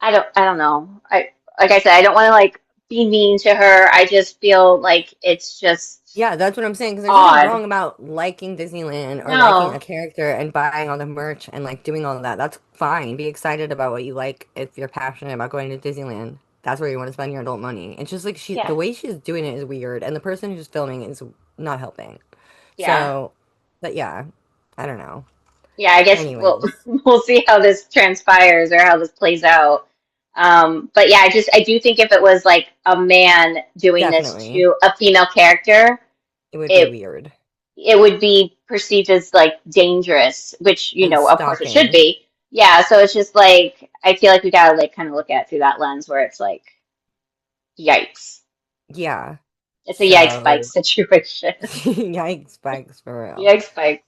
I don't know. I like I said, I don't want to like be mean to her. I just feel like it's just Yeah, that's what I'm saying. Because there's nothing odd. wrong about liking Disneyland or liking a No. character and buying all the merch and like doing all of that. That's fine. Be excited about what you like if you're passionate about going to Disneyland. That's where you want to spend your adult money. It's just like Yeah. the way she's doing it is weird, and the person who's filming is not helping. Yeah. So, but yeah, I don't know. Yeah, I guess Anyways, we'll see how this transpires or how this plays out. But yeah, I do think if it was like a man doing this definitely, to a female character, it would be it weird it would be perceived as like dangerous, which and of course it should stalking. be. Yeah, so it's just like I feel like we gotta like kind of look at it through that lens where it's like, yikes. Yeah. It's a yikes spike So, situation. yikes, spikes for real. Yikes spike.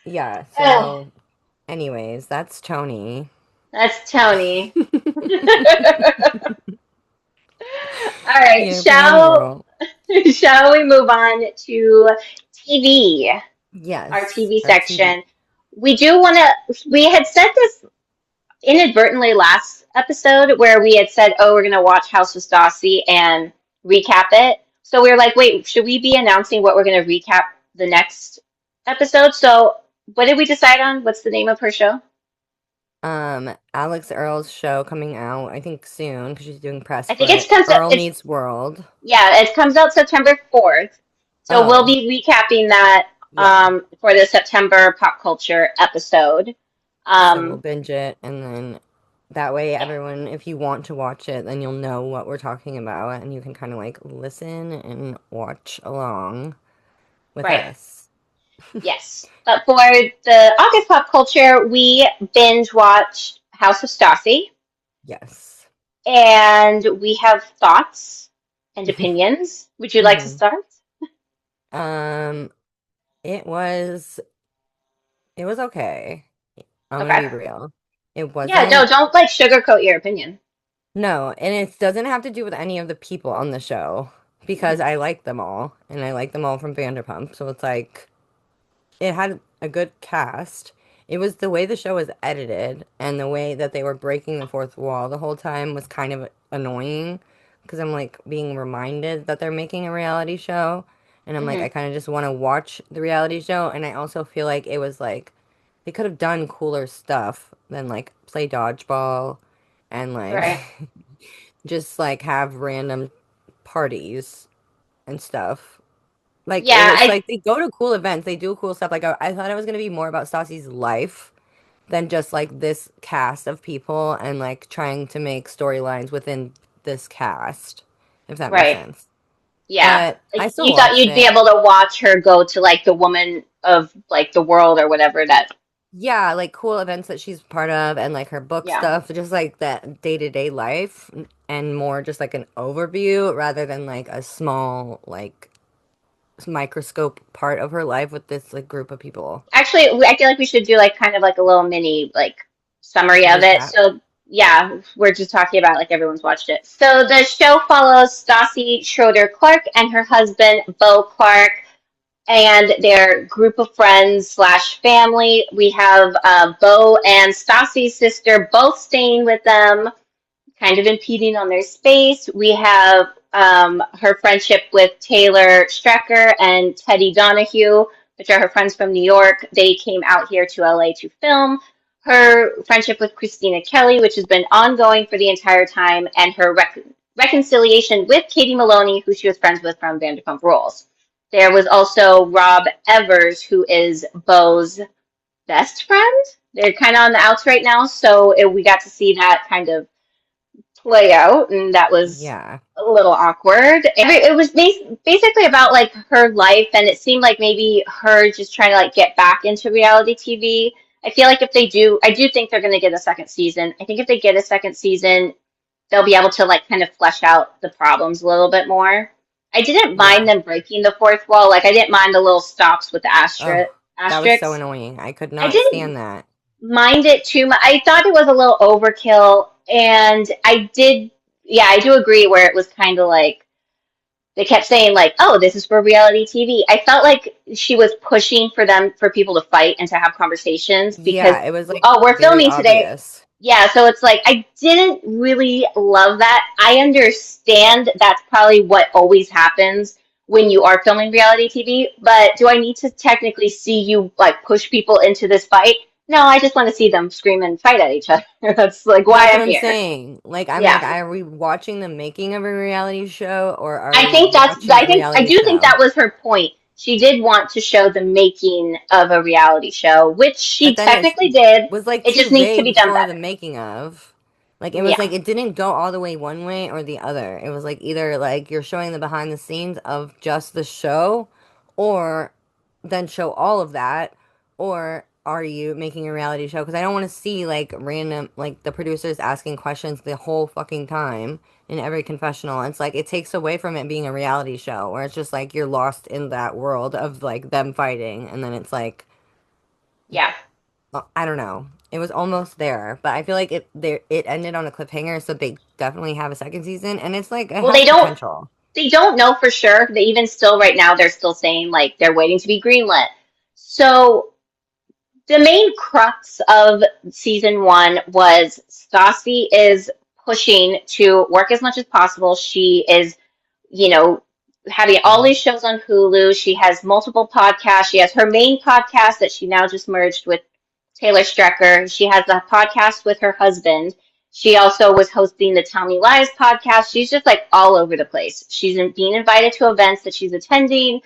Yeah. Oh, So, anyways, that's Tony. that's Tony. All right, Peter Pan girl. shall we move on to TV, our Yes, TV our TV. section? We do want to, we had said this inadvertently last episode where we had said, oh, we're going to watch House of Stassi and recap it. So we were like, wait, should we be announcing what we're going to recap the next episode? So what did we decide on? What's the name of her show? Alex Earl's show coming out, I think soon because she's doing press I think for it it. comes out, Earl it's, Meets World. yeah, it comes out September 4th. So we'll Oh, be recapping that yeah. for the September pop culture episode. So we'll Um, binge it, and then that way, everyone, if you want to watch it, then you'll know what we're talking about, and you can kind of like listen and watch along with right. us. Yes. But for the August pop culture, we binge watched House of Stassi, Yes. and we have thoughts and opinions. Would you like to hmm start? Um, it was it was okay. I'm gonna Okay. be real. It Yeah, no, wasn't. don't like sugarcoat your opinion. No, and it doesn't have to do with any of the people on the show because Mhm. I like them all, and I like them all from Vanderpump. So it's like it had a good cast. It was the way the show was edited and the way that they were breaking the fourth wall the whole time was kind of annoying because I'm like being reminded that they're making a reality show, and I'm like I Mhm. kind of just want to watch the reality show, and I also feel like it was like they could have done cooler stuff than like play dodgeball and like Right. just like have random parties and stuff. Like it Yeah, was I like they go to cool events, they do cool stuff. Like I thought it was gonna be more about Stassi's life than just like this cast of people and like trying to make storylines within this cast, if that makes right. sense. Yeah. But I Like still you thought watched you'd be it. able to watch her go to like the woman of like the world or whatever that Yeah, like cool events that she's part of and like her book yeah. stuff, just like that day-to-day life and more just like an overview rather than like a small like microscope part of her life with this like group of people. Actually, I feel like we should do like kind of like a little mini like summary of it. Recap. So yeah, we're just talking about like everyone's watched it. So the show follows Stassi Schroeder Clark and her husband Bo Clark and their group of friends slash family. We have Bo and Stassi's sister both staying with them, kind of impeding on their space. We have her friendship with Taylor Strecker and Teddy Donahue, which are her friends from New York. They came out here to LA to film. Her friendship with Christina Kelly, which has been ongoing for the entire time, and her reconciliation with Katie Maloney, who she was friends with from Vanderpump Rules. There was also Rob Evers, who is Bo's best friend. They're kind of on the outs right now, so we got to see that kind of play out, and that was Yeah. a little awkward. It was basically about like her life, and it seemed like maybe her just trying to like get back into reality TV. I feel like if they do, I do think they're going to get a second season. I think if they get a second season, they'll be able to like kind of flesh out the problems a little bit more. I didn't mind Yeah. them breaking the fourth wall. Like I didn't mind the little stops with the Oh, that was so asterisks. annoying. I could I not didn't stand that. mind it too much. I thought it was a little overkill, and yeah, I do agree where it was kind of like they kept saying like, "Oh, this is for reality TV." I felt like she was pushing for people to fight and to have conversations because, Yeah, it was like oh, we're very filming today. obvious. Yeah, so it's like I didn't really love that. I understand that's probably what always happens when you are filming reality TV, but do I need to technically see you like push people into this fight? No, I just want to see them scream and fight at each other. That's like why That's what I'm I'm here. saying. Like, I'm like, Yeah. are we watching the making of a reality show or are I we think watching a I reality do think show? that was her point. She did want to show the making of a reality show, which she But then it technically did. was like It too just needs to be vague done for the better. making of. Like, it was Yeah. like it didn't go all the way one way or the other. It was like either like you're showing the behind the scenes of just the show or then show all of that, or are you making a reality show? Because I don't want to see like random, like the producers asking questions the whole fucking time in every confessional. It's like it takes away from it being a reality show where it's just like you're lost in that world of like them fighting, and then it's like Yeah. I don't know. It was almost there, but I feel like it ended on a cliffhanger, so they definitely have a second season, and it's like it Well, has potential. they don't know for sure. They even still right now they're still saying like they're waiting to be greenlit. So the main crux of season one was Stassi is pushing to work as much as possible. She is, you know, having all Mhm. these shows on Hulu. She has multiple podcasts. She has her main podcast that she now just merged with Taylor Strecker. She has a podcast with her husband. She also was hosting the Tell Me Lies podcast. She's just like all over the place. She's being invited to events that she's attending.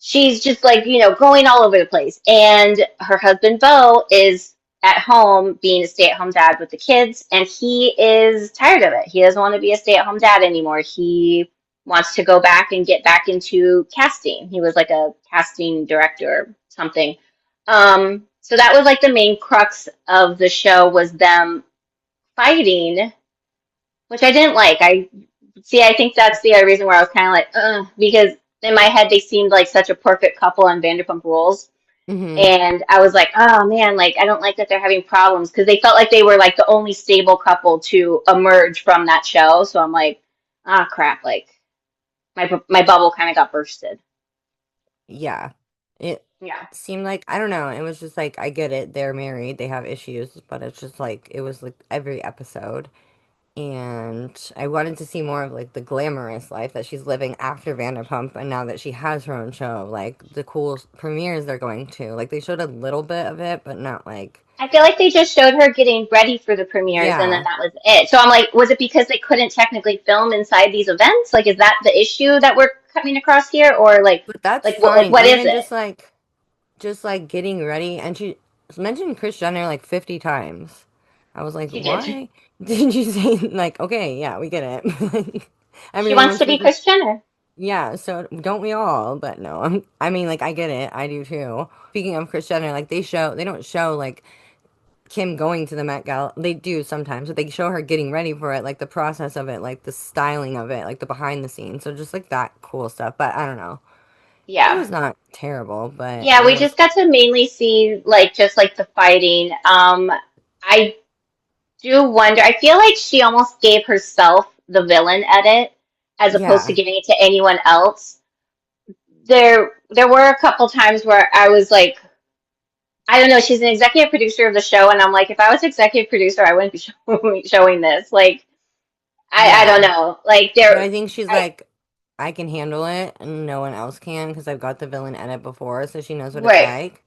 She's just like, going all over the place. And her husband, Bo, is at home being a stay-at-home dad with the kids, and he is tired of it. He doesn't want to be a stay-at-home dad anymore. He wants to go back and get back into casting. He was like a casting director or something. So that was like the main crux of the show was them fighting, which I didn't like. I see. I think that's the other reason where I was kind of like, because in my head they seemed like such a perfect couple on Vanderpump Rules. Hmm. And I was like, oh man, like I don't like that they're having problems because they felt like they were like the only stable couple to emerge from that show. So I'm like, ah, crap, like my bubble kind of got bursted. Yeah. It Yeah. seemed like, I don't know, it was just like, I get it, they're married, they have issues, but it's just like, it was like every episode. And I wanted to see more of like the glamorous life that she's living after Vanderpump, and now that she has her own show, like the cool premieres they're going to. Like they showed a little bit of it, but not like, I feel like they just showed her getting ready for the premieres and then yeah. that was it. So I'm like, was it because they couldn't technically film inside these events? Like, is that the issue that we're coming across here, or But that's like what fine. what is Even it? just like getting ready, and she mentioned Kris Jenner like 50 times. I was like, She did. why did you say like, okay, yeah, we get it. Like, She everyone wants wants to to be be, Kris Jenner. yeah, so don't we all? But no, I mean, like, I get it. I do too. Speaking of Kris Jenner, like, they don't show, like, Kim going to the Met Gala. They do sometimes, but they show her getting ready for it, like, the process of it, like, the styling of it, like, the behind the scenes. So just, like, that cool stuff. But I don't know. It Yeah. was not terrible, but Yeah, it we was, just got to mainly see like just like the fighting. I do wonder. I feel like she almost gave herself the villain edit as opposed to yeah. giving it to anyone else. There were a couple times where I was like, I don't know, she's an executive producer of the show, and I'm like, if I was executive producer, I wouldn't be showing this. Like, I don't Yeah. know. Like But there, I think she's I like, I can handle it, and no one else can because I've got the villain edit before, so she knows what it's right. like.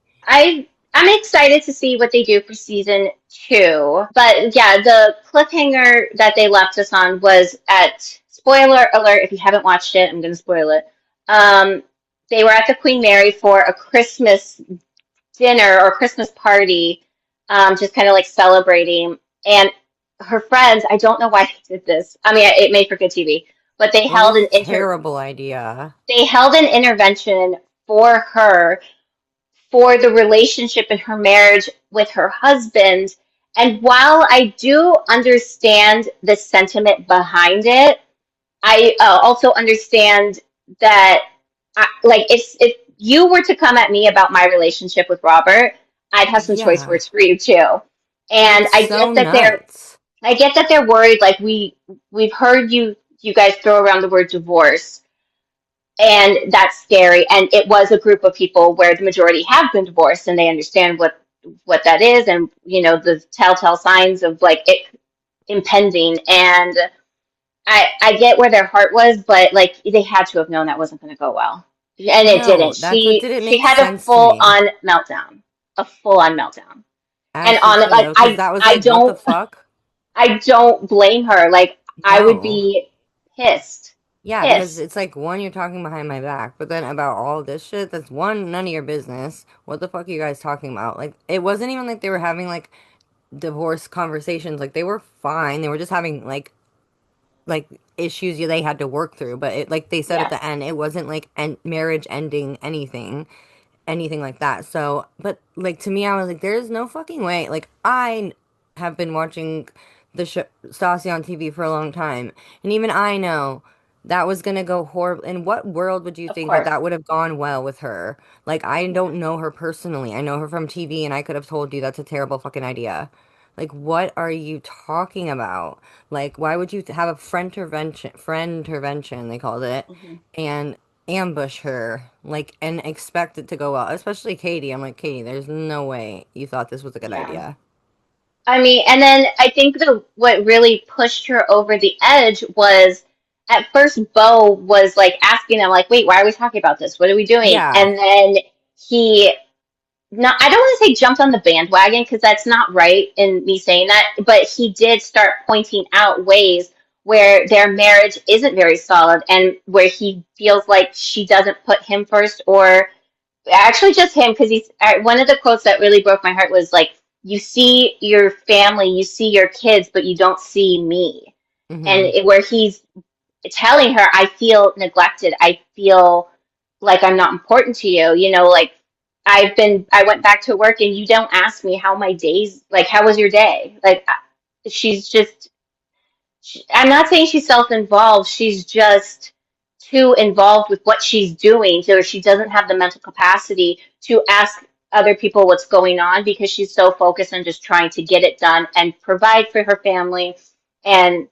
I'm excited to see what they do for season two. But yeah, the cliffhanger that they left us on was at spoiler alert. If you haven't watched it, I'm going to spoil it. Um, they were at the Queen Mary for a Christmas dinner or Christmas party, just kind of like celebrating. And her friends, I don't know why they did this. I mean, it made for good TV, but It was a terrible idea. they held an intervention for her for the relationship in her marriage with her husband. And while I do understand the sentiment behind it, I also understand that, like, if you were to come at me about my relationship with Robert, I'd have some choice Yeah. words for you too. And It's so nuts. I get that they're worried. Like we've heard you guys throw around the word divorce, and that's scary. And it was a group of people where the majority have been divorced and they understand what that is and the telltale signs of like it impending. And I get where their heart was, but like they had to have known that wasn't going to go well, and it didn't. No, that's what she didn't she make had a sense to full me. on meltdown, a full on meltdown. And As she on should like have, because that was like, what the fuck? I don't blame her. Like I would No. be pissed, Yeah, because pissed. it's like, one, you're talking behind my back, but then about all this shit, that's one, none of your business. What the fuck are you guys talking about? Like, it wasn't even like they were having like divorce conversations. Like, they were fine. They were just having like issues they had to work through. But it, like they said at Yeah, the end, it wasn't like marriage ending anything like that. So, but like to me, I was like, there's no fucking way. Like I have been watching the show Stassi on TV for a long time, and even I know that was gonna go horrible. In what world would you of think that course. that would have gone well with her? Like I don't know her personally. I know her from TV, and I could have told you that's a terrible fucking idea. Like, what are you talking about? Like, why would you have a friend intervention, they called it, Mhm. and ambush her, like, and expect it to go well? Especially Katie. I'm like, Katie, there's no way you thought this was a good Yeah. idea. I mean, and then I think the what really pushed her over the edge was at first Bo was like asking them like, "Wait, why are we talking about this? What are we doing?" Yeah, And then he not I don't want to say jumped on the bandwagon because that's not right in me saying that, but he did start pointing out ways where their marriage isn't very solid and where he feels like she doesn't put him first or actually just him because he's one of the quotes that really broke my heart was like you see your family, you see your kids, but you don't see me. And Mm-hmm. where he's telling her, I feel neglected. I feel like I'm not important to you. You know, like I went back to work and you don't ask me how my days, like, how was your day? Like, she's just, I'm not saying she's self-involved. She's just too involved with what she's doing. So she doesn't have the mental capacity to ask other people what's going on because she's so focused on just trying to get it done and provide for her family and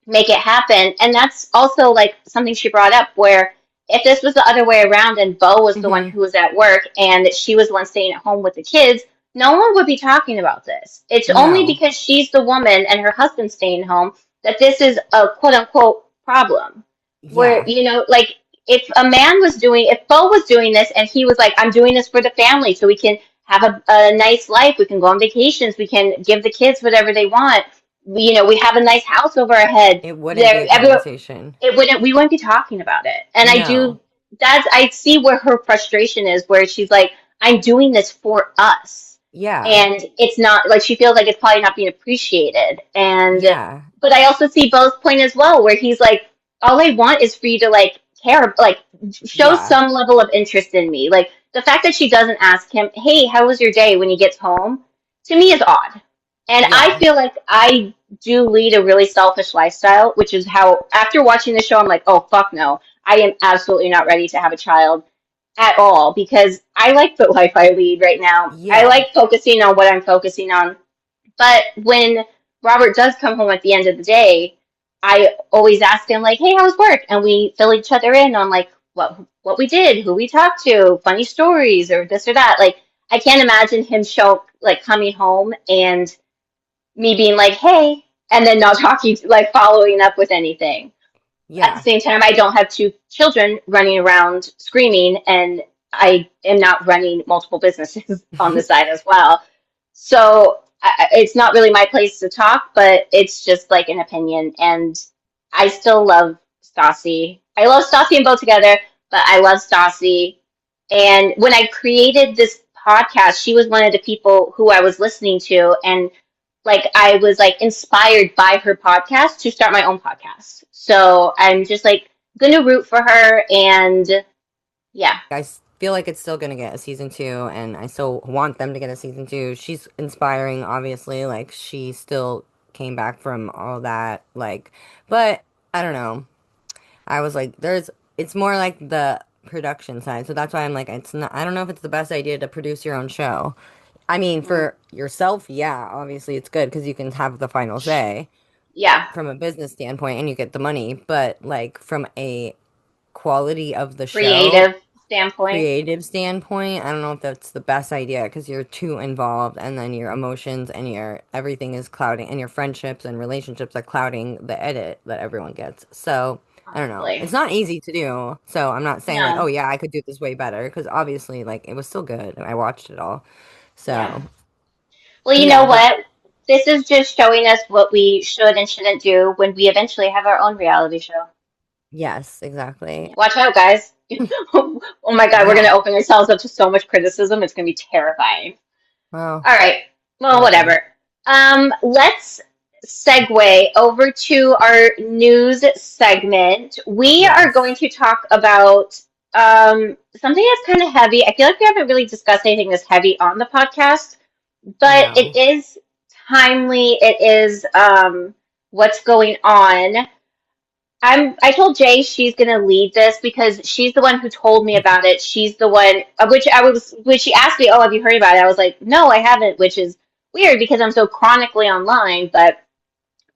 make it happen. And that's also like something she brought up where if this was the other way around and Bo was the one Mm-hmm. who was at work and she was the one staying at home with the kids, no one would be talking about this. It's only No. because she's the woman and her husband's staying home that this is a quote unquote problem. Where, Yeah. you know, like if a man was doing, if Bo was doing this and he was like, I'm doing this for the family so we can have a nice life, we can go on vacations, we can give the kids whatever they want, you know, we have a nice house over our head. It wouldn't be There, a everyone, conversation. we wouldn't be talking about it. And I do, No. I see where her frustration is, where she's like, I'm doing this for us. Yeah. And it's not like she feels like it's probably not being appreciated. And, Yeah. but I also see Bo's point as well, where he's like, all I want is for you to like care, like show Yeah. some level of interest in me. Like the fact that she doesn't ask him, hey, how was your day when he gets home, to me is odd. And I Yeah. feel like I do lead a really selfish lifestyle, which is how, after watching the show, I'm like, oh, fuck no. I am absolutely not ready to have a child at all because I like the life I lead right now. I Yeah. like focusing on what I'm focusing on. But when Robert does come home at the end of the day, I always ask him, like, hey, how was work? And we fill each other in on, like, what we did, who we talked to, funny stories, or this or that. Like, I can't imagine him like, coming home and me being like, hey, and then not talking, like following up with anything. At the Yeah. same time, I don't have two children running around screaming, and I am not running multiple businesses on the side as well. So it's not really my place to talk, but it's just like an opinion. And I still love Stassi. I love Stassi and Bo together, but I love Stassi. And when I created this podcast, she was one of the people who I was listening to, and like I was like inspired by her podcast to start my own podcast. So I'm just like gonna root for her and yeah. Feel like it's still gonna get a season two, and I still want them to get a season two. She's inspiring, obviously. Like, she still came back from all that. Like, but I don't know. I was like, it's more like the production side. So that's why I'm like, it's not, I don't know if it's the best idea to produce your own show. I mean, Mm. for yourself, yeah, obviously it's good because you can have the final say Yeah. from a business standpoint and you get the money. But like from a quality of the show, Creative standpoint. creative standpoint, I don't know if that's the best idea because you're too involved and then your emotions and your everything is clouding and your friendships and relationships are clouding the edit that everyone gets. So, I don't know. Honestly. It's not easy to do. So, I'm not saying like, oh No. yeah, I could do this way better because obviously like it was still good. I watched it all. Yeah. So, Well, but you yeah, know but what? This is just showing us what we should and shouldn't do when we eventually have our own reality show. yes, exactly. Watch out, guys. Oh my God, we're gonna Yeah. open ourselves up to so much criticism. It's gonna be terrifying. Well, All right. Well, whatever. whatever. Let's segue over to our news segment. We are going Yes. to talk about something that's kind of heavy. I feel like we haven't really discussed anything that's heavy on the podcast, but it No. is timely. It is what's going on. I told Jay she's gonna lead this because she's the one who told me about it. She's the one which she asked me, "Oh, have you heard about it?" I was like, "No, I haven't," which is weird because I'm so chronically online, but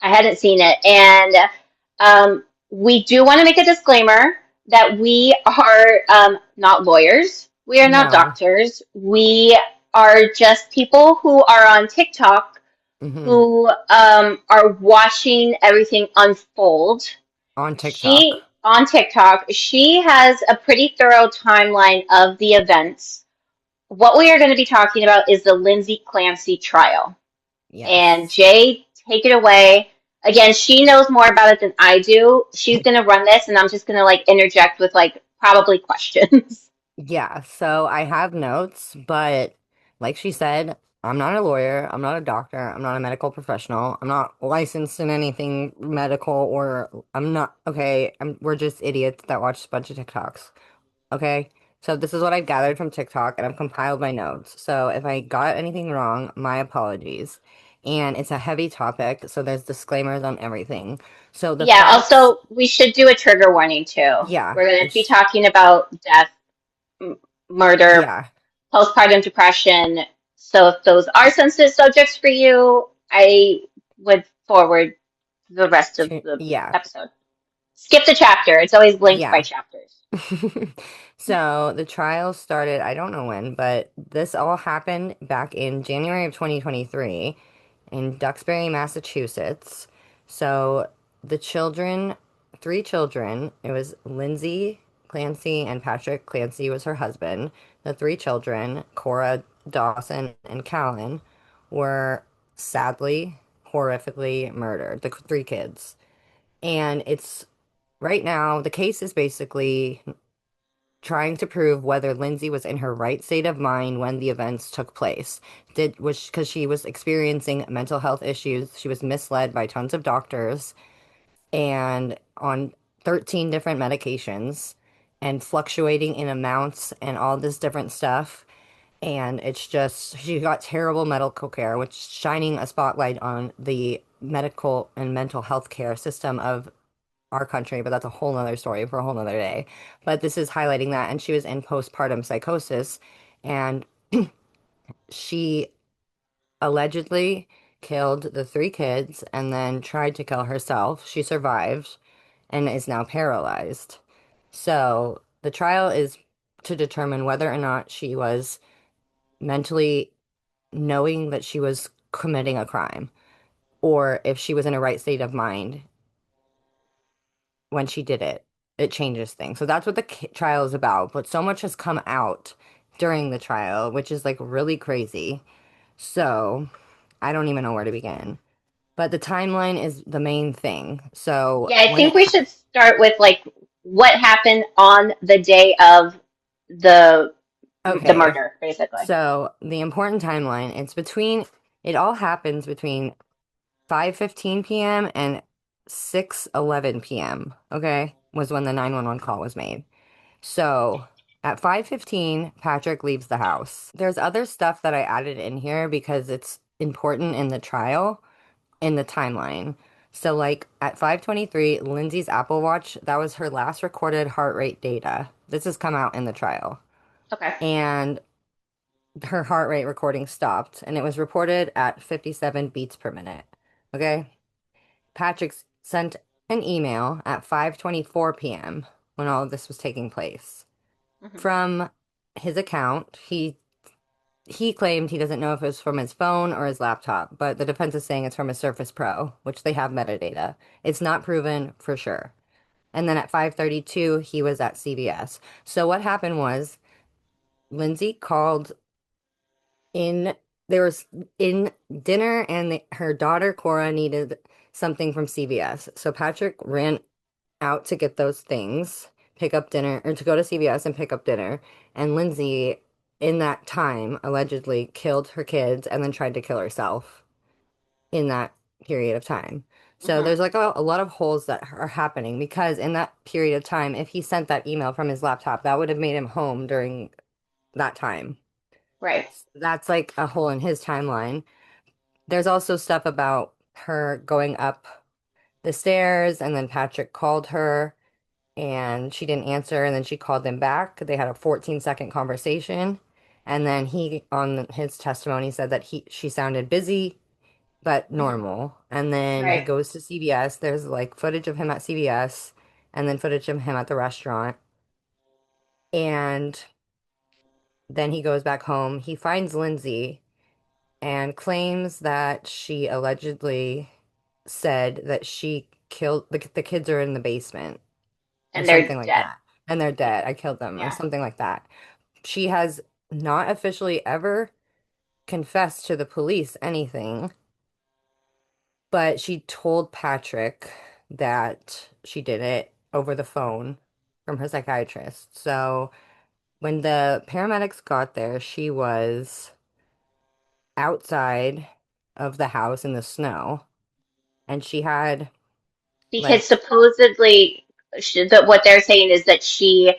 I hadn't seen it. And we do want to make a disclaimer that we are not lawyers. We are not No. doctors. We are just people who are on TikTok Mm-hmm. who are watching everything unfold. On She, TikTok. on TikTok, she has a pretty thorough timeline of the events. What we are going to be talking about is the Lindsay Clancy trial. And Yes. Jay, take it away. Again, she knows more about it than I do. She's going to run this, and I'm just going to like interject with like probably questions. Yeah, so I have notes, but like she said, I'm not a lawyer. I'm not a doctor. I'm not a medical professional. I'm not licensed in anything medical or I'm not, okay, we're just idiots that watch a bunch of TikToks. Okay. So this is what I've gathered from TikTok and I've compiled my notes. So if I got anything wrong, my apologies. And it's a heavy topic, so there's disclaimers on everything. So the Yeah, facts, also, we should do a trigger warning too. yeah, We're going to be it's, talking about death, murder, yeah, postpartum depression. So if those are sensitive subjects for you, I would forward the rest of the yeah, episode. Skip the chapter. It's always linked by yeah. chapters. So the trial started, I don't know when, but this all happened back in January of 2023 in Duxbury, Massachusetts. So the children, three children, it was Lindsay Clancy and Patrick Clancy was her husband. The three children, Cora, Dawson, and Callan, were sadly, horrifically murdered. The three kids. And it's right now, the case is basically trying to prove whether Lindsay was in her right state of mind when the events took place. Did was because she was experiencing mental health issues. She was misled by tons of doctors and on 13 different medications and fluctuating in amounts and all this different stuff. And it's just she got terrible medical care, which shining a spotlight on the medical and mental health care system of our country, but that's a whole nother story for a whole nother day. But this is highlighting that. And she was in postpartum psychosis, and she allegedly killed the three kids and then tried to kill herself. She survived and is now paralyzed. So the trial is to determine whether or not she was mentally knowing that she was committing a crime or if she was in a right state of mind when she did it. It changes things. So that's what the trial is about. But so much has come out during the trial, which is like really crazy. So I don't even know where to begin. But the timeline is the main thing. So Yeah, I when think it, we should start with like what happened on the day of the the okay. murder, basically. So the important timeline, it all happens between 5:15 p.m. and 6:11 p.m. Okay, was when the 911 call was made. So at 5:15, Patrick leaves the house. There's other stuff that I added in here because it's important in the trial, in the timeline. So like at 5:23, Lindsay's Apple Watch, that was her last recorded heart rate data. This has come out in the trial. Okay. And her heart rate recording stopped and it was reported at 57 beats per minute. Okay? Patrick sent an email at 5:24 p.m. when all of this was taking place. Hmm. From his account, he claimed he doesn't know if it was from his phone or his laptop, but the defense is saying it's from his Surface Pro, which they have metadata. It's not proven for sure. And then at 5:32, he was at CVS. So what happened was Lindsay called in there was in dinner and her daughter Cora needed something from CVS. So Patrick ran out to get those things, pick up dinner, or to go to CVS and pick up dinner. And Lindsay, in that time, allegedly killed her kids and then tried to kill herself in that period of time. So Hmm. there's like a lot of holes that are happening because in that period of time, if he sent that email from his laptop, that would have made him home during that time. Right. That's like a hole in his timeline. There's also stuff about her going up the stairs and then Patrick called her and she didn't answer and then she called them back. They had a 14-second conversation and then he on his testimony said that she sounded busy but Hmm. normal. And then he Right. goes to CVS. There's like footage of him at CVS and then footage of him at the restaurant. And then he goes back home. He finds Lindsay and claims that she allegedly said that she killed the kids are in the basement or And they're something like dead. that. And they're dead. I killed them or Yeah. something like that. She has not officially ever confessed to the police anything, but she told Patrick that she did it over the phone from her psychiatrist. So when the paramedics got there, she was outside of the house in the snow, and she had Because like, supposedly, what they're saying is that she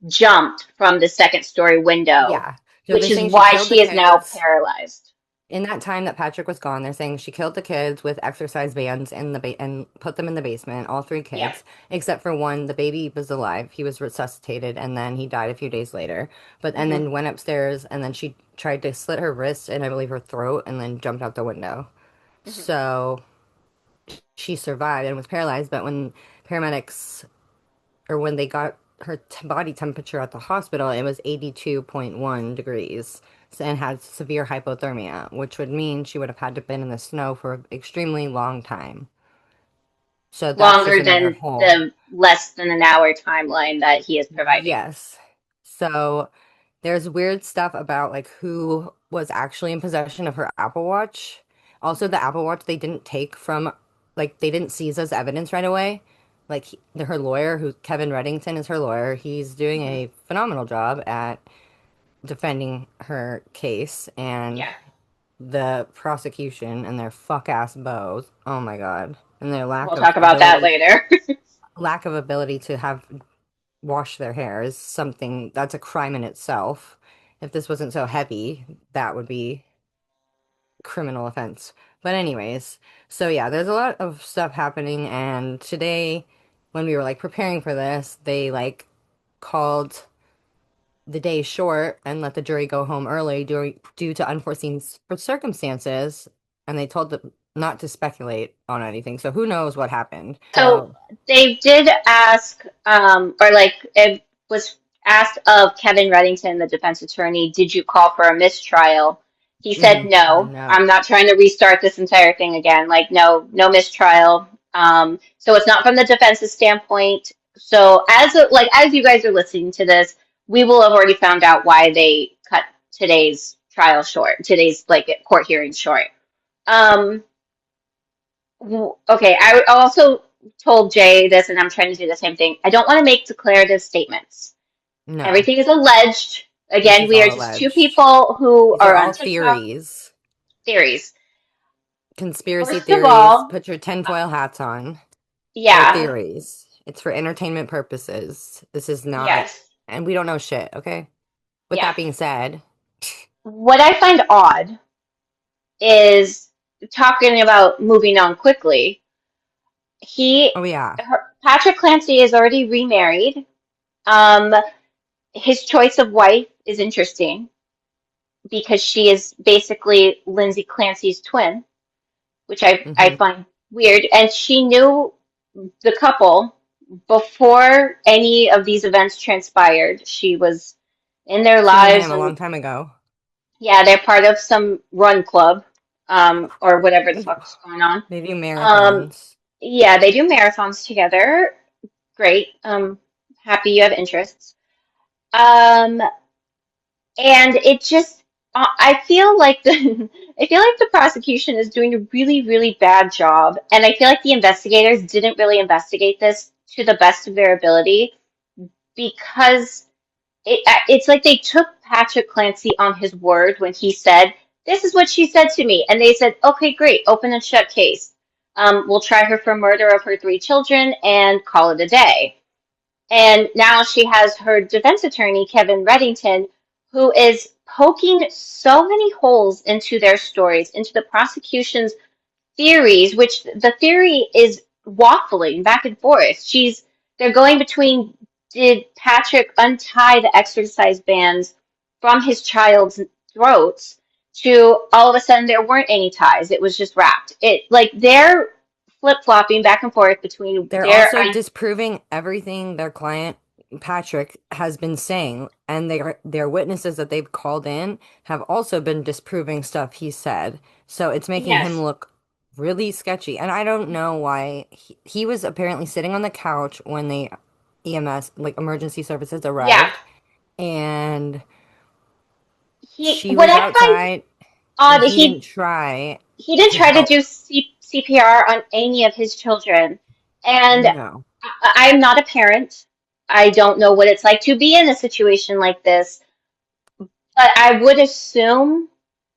jumped from the second story window, yeah. So they're which is saying she why killed the she is now kids. paralyzed. In that time that Patrick was gone, they're saying she killed the kids with exercise bands in the and put them in the basement, all three Yeah. kids, except for one. The baby was alive. He was resuscitated and then he died a few days later. But and Hmm. then went upstairs and then she tried to slit her wrist and I believe her throat and then jumped out the window. Hmm. So she survived and was paralyzed, but when paramedics or when they got her body temperature at the hospital, it was 82.1 degrees and had severe hypothermia, which would mean she would have had to been in the snow for an extremely long time. So that's just Longer another than whole. the less than an hour timeline that he is providing. Yes. So there's weird stuff about like who was actually in possession of her Apple Watch. Also, Hmm. the Apple Watch they didn't take from, like, they didn't seize as evidence right away. Like, her lawyer, who Kevin Reddington is her lawyer, he's doing Hmm. a phenomenal job at defending her case, and Yeah. the prosecution and their fuck ass bows. Oh my God. And their We'll talk about that ability, later. lack of ability to have wash their hair is something that's a crime in itself. If this wasn't so heavy, that would be criminal offense. But anyways, so yeah, there's a lot of stuff happening, and today when we were like preparing for this, they like called the day short and let the jury go home early due to unforeseen circumstances, and they told them not to speculate on anything. So who knows what happened. So So, they did ask, or like it was asked of Kevin Reddington, the defense attorney, did you call for a mistrial? He said mhm, no. no. I'm not trying to restart this entire thing again. Like, no, no mistrial. So it's not from the defense's standpoint. So as you guys are listening to this, we will have already found out why they cut today's trial short, today's like court hearing short. Um, Okay, I also told Jay this, and I'm trying to do the same thing. I don't want to make declarative statements. No. Everything is alleged. This Again, is we are all just two alleged. people who These are are on all TikTok theories. theories. Conspiracy First of theories. all, Put your uh, tinfoil hats on. They're yeah, theories. It's for entertainment purposes. This is not, yes, and we don't know shit, okay? With yeah. that being said, What I find odd is talking about moving on quickly. oh yeah. Patrick Clancy is already remarried. Um, his choice of wife is interesting because she is basically Lindsay Clancy's twin, which I Hmm. find weird. And she knew the couple before any of these events transpired. She was in their She knew lives, him a and long time ago. yeah, they're part of some run club, or whatever the fuck's going on. They do Um, marathons. yeah, they do marathons together. Great. Happy you have interests. Um, And it just, I feel like I feel like the prosecution is doing a really, really bad job. And I feel like the investigators didn't really investigate this to the best of their ability because it's like they took Patrick Clancy on his word when he said, "This is what she said to me." And they said, "Okay, great, open and shut case. We'll try her for murder of her three children and call it a day." And now she has her defense attorney, Kevin Reddington, who is poking so many holes into their stories, into the prosecution's theories, which the theory is waffling back and forth. They're going between, did Patrick untie the exercise bands from his child's throats, to all of a sudden there weren't any ties. It was just wrapped. They're flip-flopping back and forth between They're also disproving everything their client Patrick has been saying, and their witnesses that they've called in have also been disproving stuff he said. So it's making him yes. look really sketchy. And I don't know why he was apparently sitting on the couch when the EMS, like emergency services, Yeah. arrived, and she What was I find outside, and odd, he didn't try he didn't to try to help. do CPR on any of his children. And No. I'm not a parent. I don't know what it's like to be in a situation like this, but I would assume.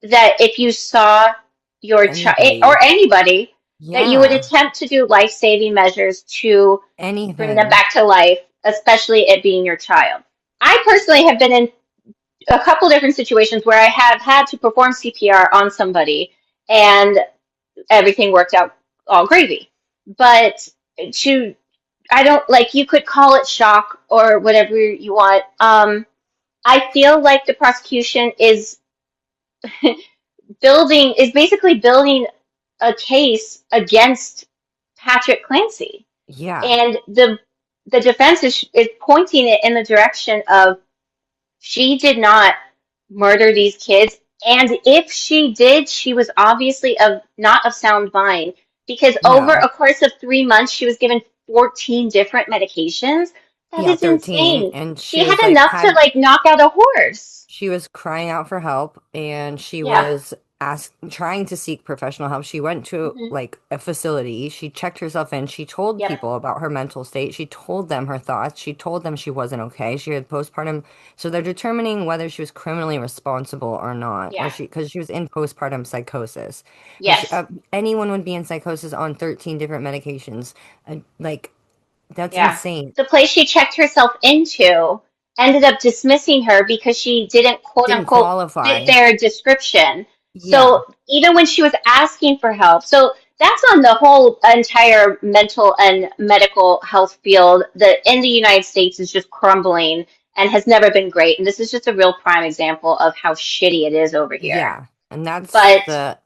that if you saw your child Anybody. or anybody, that you would Yeah. attempt to do life-saving measures to bring them Anything. back to life, especially it being your child. I personally have been in a couple different situations where I have had to perform CPR on somebody and everything worked out all gravy. But to, I don't like, you could call it shock or whatever you want. I feel like the prosecution is basically building a case against Patrick Clancy. Yeah. And the defense is pointing it in the direction of she did not murder these kids. And if she did, she was obviously of not of sound mind because over No. a course of 3 months, she was given 14 different medications. That Yeah, is 13. insane. And She she had was like, enough to had like knock out a horse. she was crying out for help and she Yeah. was trying to seek professional help. She went to Hmm. like a facility. She checked herself in. She told Yep. people about her mental state. She told them her thoughts. She told them she wasn't okay. She had postpartum. So they're determining whether she was criminally responsible or not, or Yeah. because she was in postpartum psychosis, which Yes. anyone would be in psychosis on 13 different medications. Like that's Yeah. insane. The place she checked herself into ended up dismissing her because she didn't quote Didn't unquote fit qualify. their description. Yeah. So even when she was asking for help, so that's on the whole entire mental and medical health field that in the United States is just crumbling and has never been great. And this is just a real prime example of how shitty it is over here. Yeah. And that's But the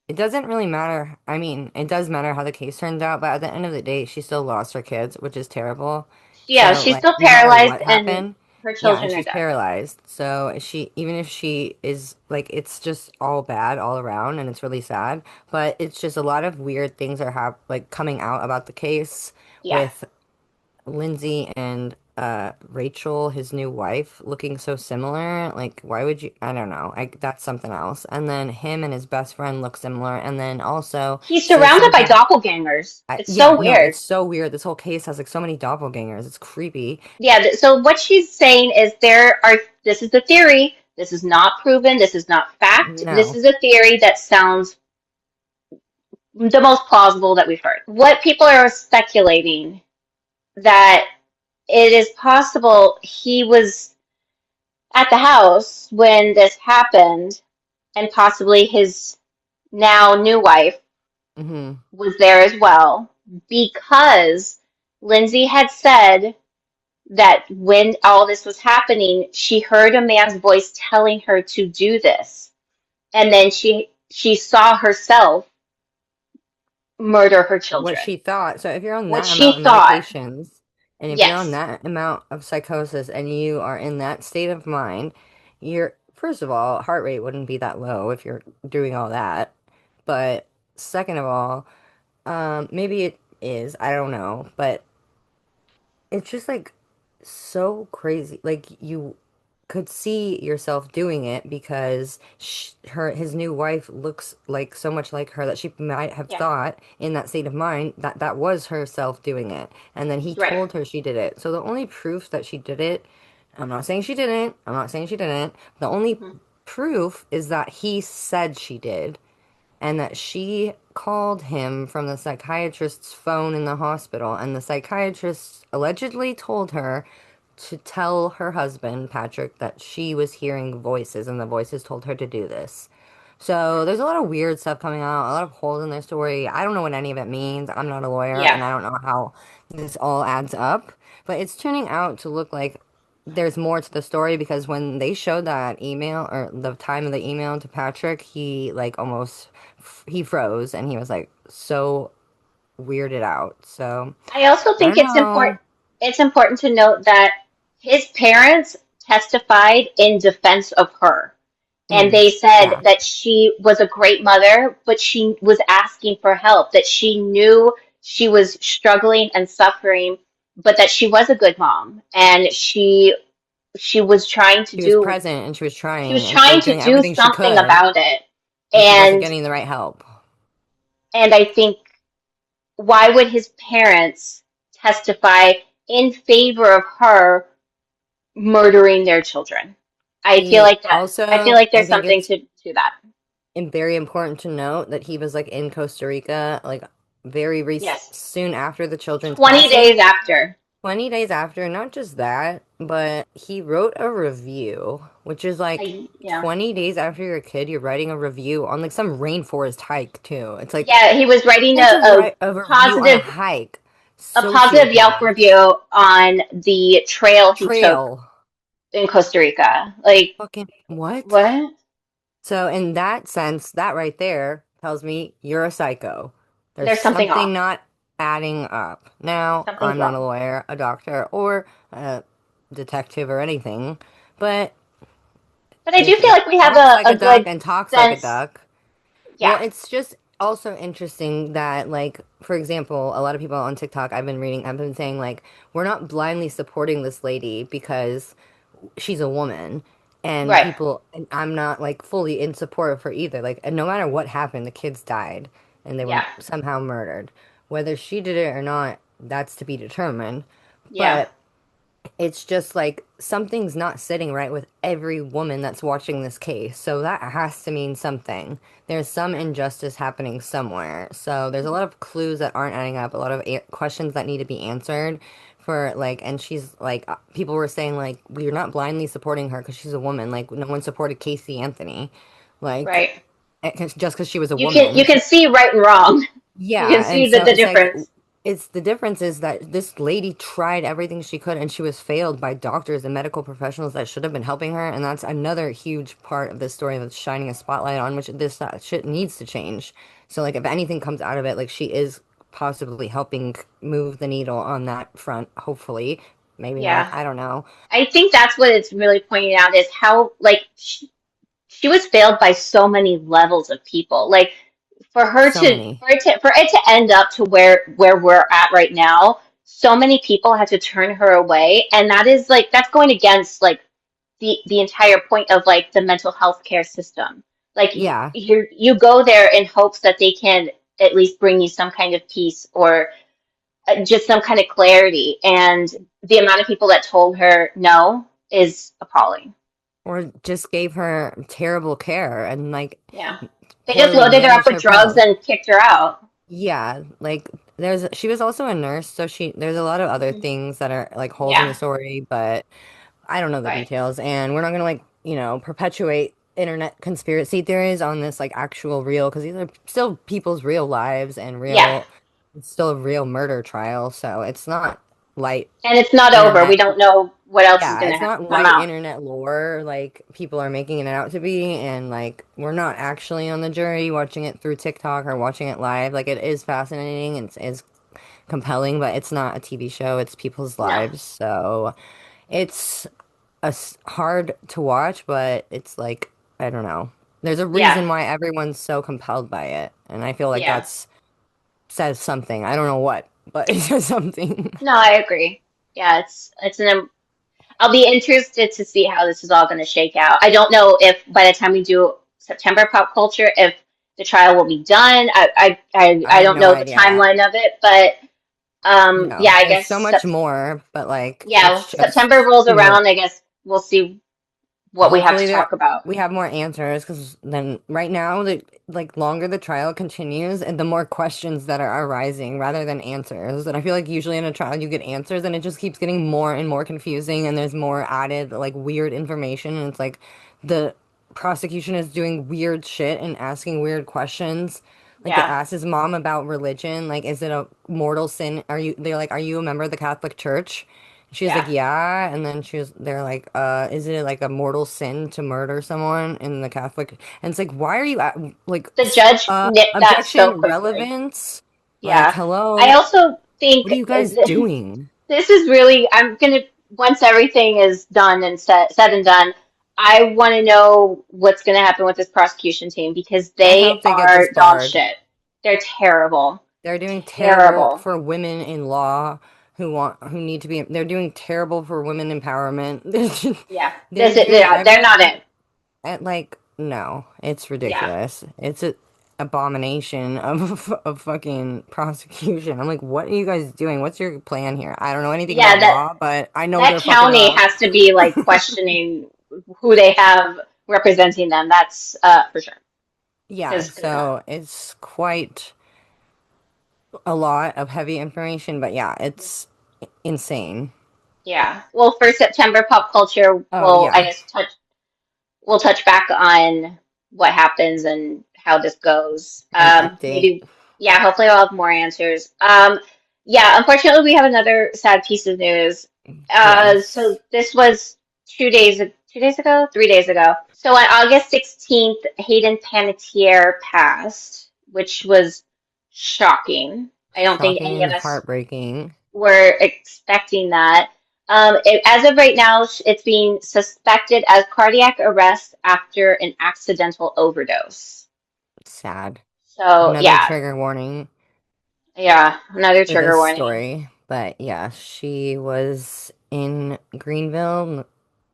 it doesn't really matter. I mean, it does matter how the case turns out, but at the end of the day, she still lost her kids, which is terrible. yeah, So, she's like, still no matter paralyzed what and happened, her yeah, and children are she's dead. paralyzed. So, even if she is like, it's just all bad all around, and it's really sad. But it's just a lot of weird things are like coming out about the case Yeah. with Lindsay and Rachel, his new wife, looking so similar. Like, why would you? I don't know. That's something else. And then him and his best friend look similar. And then also He's says surrounded by something. doppelgangers. It's so Yeah, no, weird. it's so weird. This whole case has like so many doppelgangers. It's creepy. Yeah, so what she's saying is this is the theory. This is not proven. This is not fact. This No. is a theory that sounds the most plausible that we've heard. What people are speculating that it is possible he was at the house when this happened and possibly his now new wife Hmm. was there as well because Lindsay had said that when all this was happening, she heard a man's voice telling her to do this. And then she saw herself murder her What children. she thought. So if you're on What that amount she of thought. medications, and if you're on Yes. that amount of psychosis and you are in that state of mind, you're, first of all, heart rate wouldn't be that low if you're doing all that. But second of all, maybe it is, I don't know, but it's just like so crazy. Like you could see yourself doing it because his new wife looks like so much like her that she might have Yeah. thought in that state of mind that that was herself doing it. And then he Right. told her she did it. So the only proof that she did it, I'm not saying she didn't. I'm not saying she didn't. The only Hmm. proof is that he said she did and that she called him from the psychiatrist's phone in the hospital, and the psychiatrist allegedly told her to tell her husband, Patrick, that she was hearing voices, and the voices told her to do this. So there's a lot of weird stuff coming out, a lot of holes in their story. I don't know what any of it means. I'm not a lawyer, Yeah. and I don't know how this all adds up, but it's turning out to look like there's more to the story because when they showed that email or the time of the email to Patrick, he like almost he froze and he was like so weirded out. So I also I think don't know. it's important to note that his parents testified in defense of her. And Mm, they said yeah, that she was a great mother, but she was asking for help, that she knew she was struggling and suffering, but that she was a good mom and she was trying to she was do present and she was she trying was to doing do everything she something could, about it. but she wasn't And getting the right help. I think why would his parents testify in favor of her murdering their children? He I feel also, like I there's think something it's to to that. And very important to note that he was like in Costa Rica, like Yes. soon after the children's 20 passing. days after. 20 days after, not just that, but he wrote a review, which is like Yeah. 20 days after your kid, you're writing a review on like some rainforest hike too. It's like, Yeah, he was writing can't just write a review on a positive hike. a positive Yelp Sociopaths. review on the trail he took Trail. in Costa Rica. Like, Fucking what? what? So in that sense, that right there tells me you're a psycho. There's There's something something off. not adding up. Now, Something's I'm not a wrong. lawyer, a doctor, or a detective or anything, but But I do if feel it like we have walks like a a duck good and talks like a sense. duck, well, Yeah. it's just also interesting that, like, for example, a lot of people on TikTok I've been saying, like, we're not blindly supporting this lady because she's a woman. Right. And I'm not like fully in support of her either. Like, and no matter what happened, the kids died and they were Yeah. somehow murdered. Whether she did it or not, that's to be determined. Yeah. But it's just like something's not sitting right with every woman that's watching this case. So that has to mean something. There's some injustice happening somewhere. So there's a lot of clues that aren't adding up, a lot of questions that need to be answered for like, and she's like, people were saying like, we're not blindly supporting her because she's a woman. Like, no one supported Casey Anthony. Like, Right. just because she was a You woman. can see right and wrong. You can Yeah, see and so the it's like difference. it's the difference is that this lady tried everything she could and she was failed by doctors and medical professionals that should have been helping her, and that's another huge part of this story that's shining a spotlight on which this shit needs to change. So like if anything comes out of it, like she is possibly helping move the needle on that front, hopefully. Maybe not, Yeah. I don't know. I think that's what it's really pointing out is how like she was failed by so many levels of people. Like So many. for it to end up to where we're at right now, so many people had to turn her away, and that is like that's going against like the entire point of like the mental health care system. Like Yeah. you go there in hopes that they can at least bring you some kind of peace or just some kind of clarity, and the amount of people that told her no is appalling. Or just gave her terrible care and like Yeah. They just poorly loaded her up managed with her drugs pills. and kicked her out. Yeah, like she was also a nurse, so there's a lot of other Mhm. things that are like holes in the Yeah, story, but I don't know the right. details, and we're not gonna like, perpetuate internet conspiracy theories on this like actual real because these are still people's real lives and Yeah. it's still a real murder trial, so it's not light And it's not over. We internet. don't know what else is Yeah, going it's to not come light out. internet lore like people are making it out to be, and like we're not actually on the jury watching it through TikTok or watching it live. Like it is fascinating and it's compelling, but it's not a TV show, it's people's No. lives. So it's hard to watch, but it's like, I don't know. There's a Yeah. reason why everyone's so compelled by it, and I feel like Yeah. that's says something. I don't know what, but it says something. No, I agree. Yeah, it's an I'll be interested to see how this is all going to shake out. I don't know if by the time we do September pop culture, if the trial will be done. I I have don't no know the idea. timeline of it, but yeah, No, I there's guess so much more, but like yeah, it's September just, rolls around. I guess we'll see what we have to hopefully talk about. we have more answers because then right now the like longer the trial continues and the more questions that are arising rather than answers. And I feel like usually in a trial you get answers and it just keeps getting more and more confusing and there's more added like weird information and it's like the prosecution is doing weird shit and asking weird questions. Like they Yeah. asked his mom about religion, like is it a mortal sin? They're like, are you a member of the Catholic Church? She was Yeah. like, yeah. And then they're like, is it like a mortal sin to murder someone in the Catholic? And it's like, why are you like, The judge nipped that so objection, quickly. relevance? Like, Yeah. I hello, also think what are you guys doing? this is really, I'm gonna, once everything is done and said and done, I want to know what's gonna happen with this prosecution team because I they hope they get are dog disbarred. shit. They're terrible. They're doing terrible Terrible. for women in law who need to be, they're doing terrible for women empowerment. Yeah. They're doing Yeah, they're not everything. it. And like, no, it's Yeah. ridiculous. It's a abomination of of fucking prosecution. I'm like, what are you guys doing? What's your plan here? I don't know anything Yeah, about law, but I know that they're fucking county up. has to be like questioning who they have. representing them. That's for sure. Yeah, Because so it's quite a lot of heavy information, but yeah, it's insane. yeah. Well, for September pop culture, Oh, we'll I yeah. guess touch back on what happens and how this goes. An update. Maybe, yeah, hopefully I'll have more answers. Yeah, unfortunately, we have another sad piece of news. So Yes. this was 2 days ago, 3 days ago. So on August 16th, Hayden Panettiere passed, which was shocking. I don't think Shocking any of and us heartbreaking. were expecting that. As of right now, it's being suspected as cardiac arrest after an accidental overdose. Sad. So Another yeah, trigger warning yeah, another for trigger this warning. story. But yeah, she was in Greenville,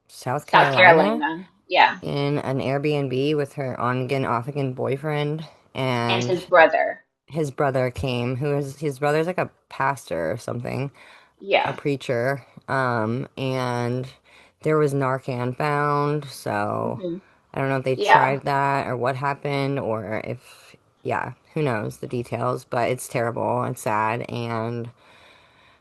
South South Carolina, Carolina, yeah, in an Airbnb with her on again, off again boyfriend, and and his brother. his brother came, who is his brother's like a pastor or something, a Yeah. preacher. And there was Narcan found, so Hmm. I don't know if they Yeah. tried that or what happened or if, yeah, who knows the details, but it's terrible and sad and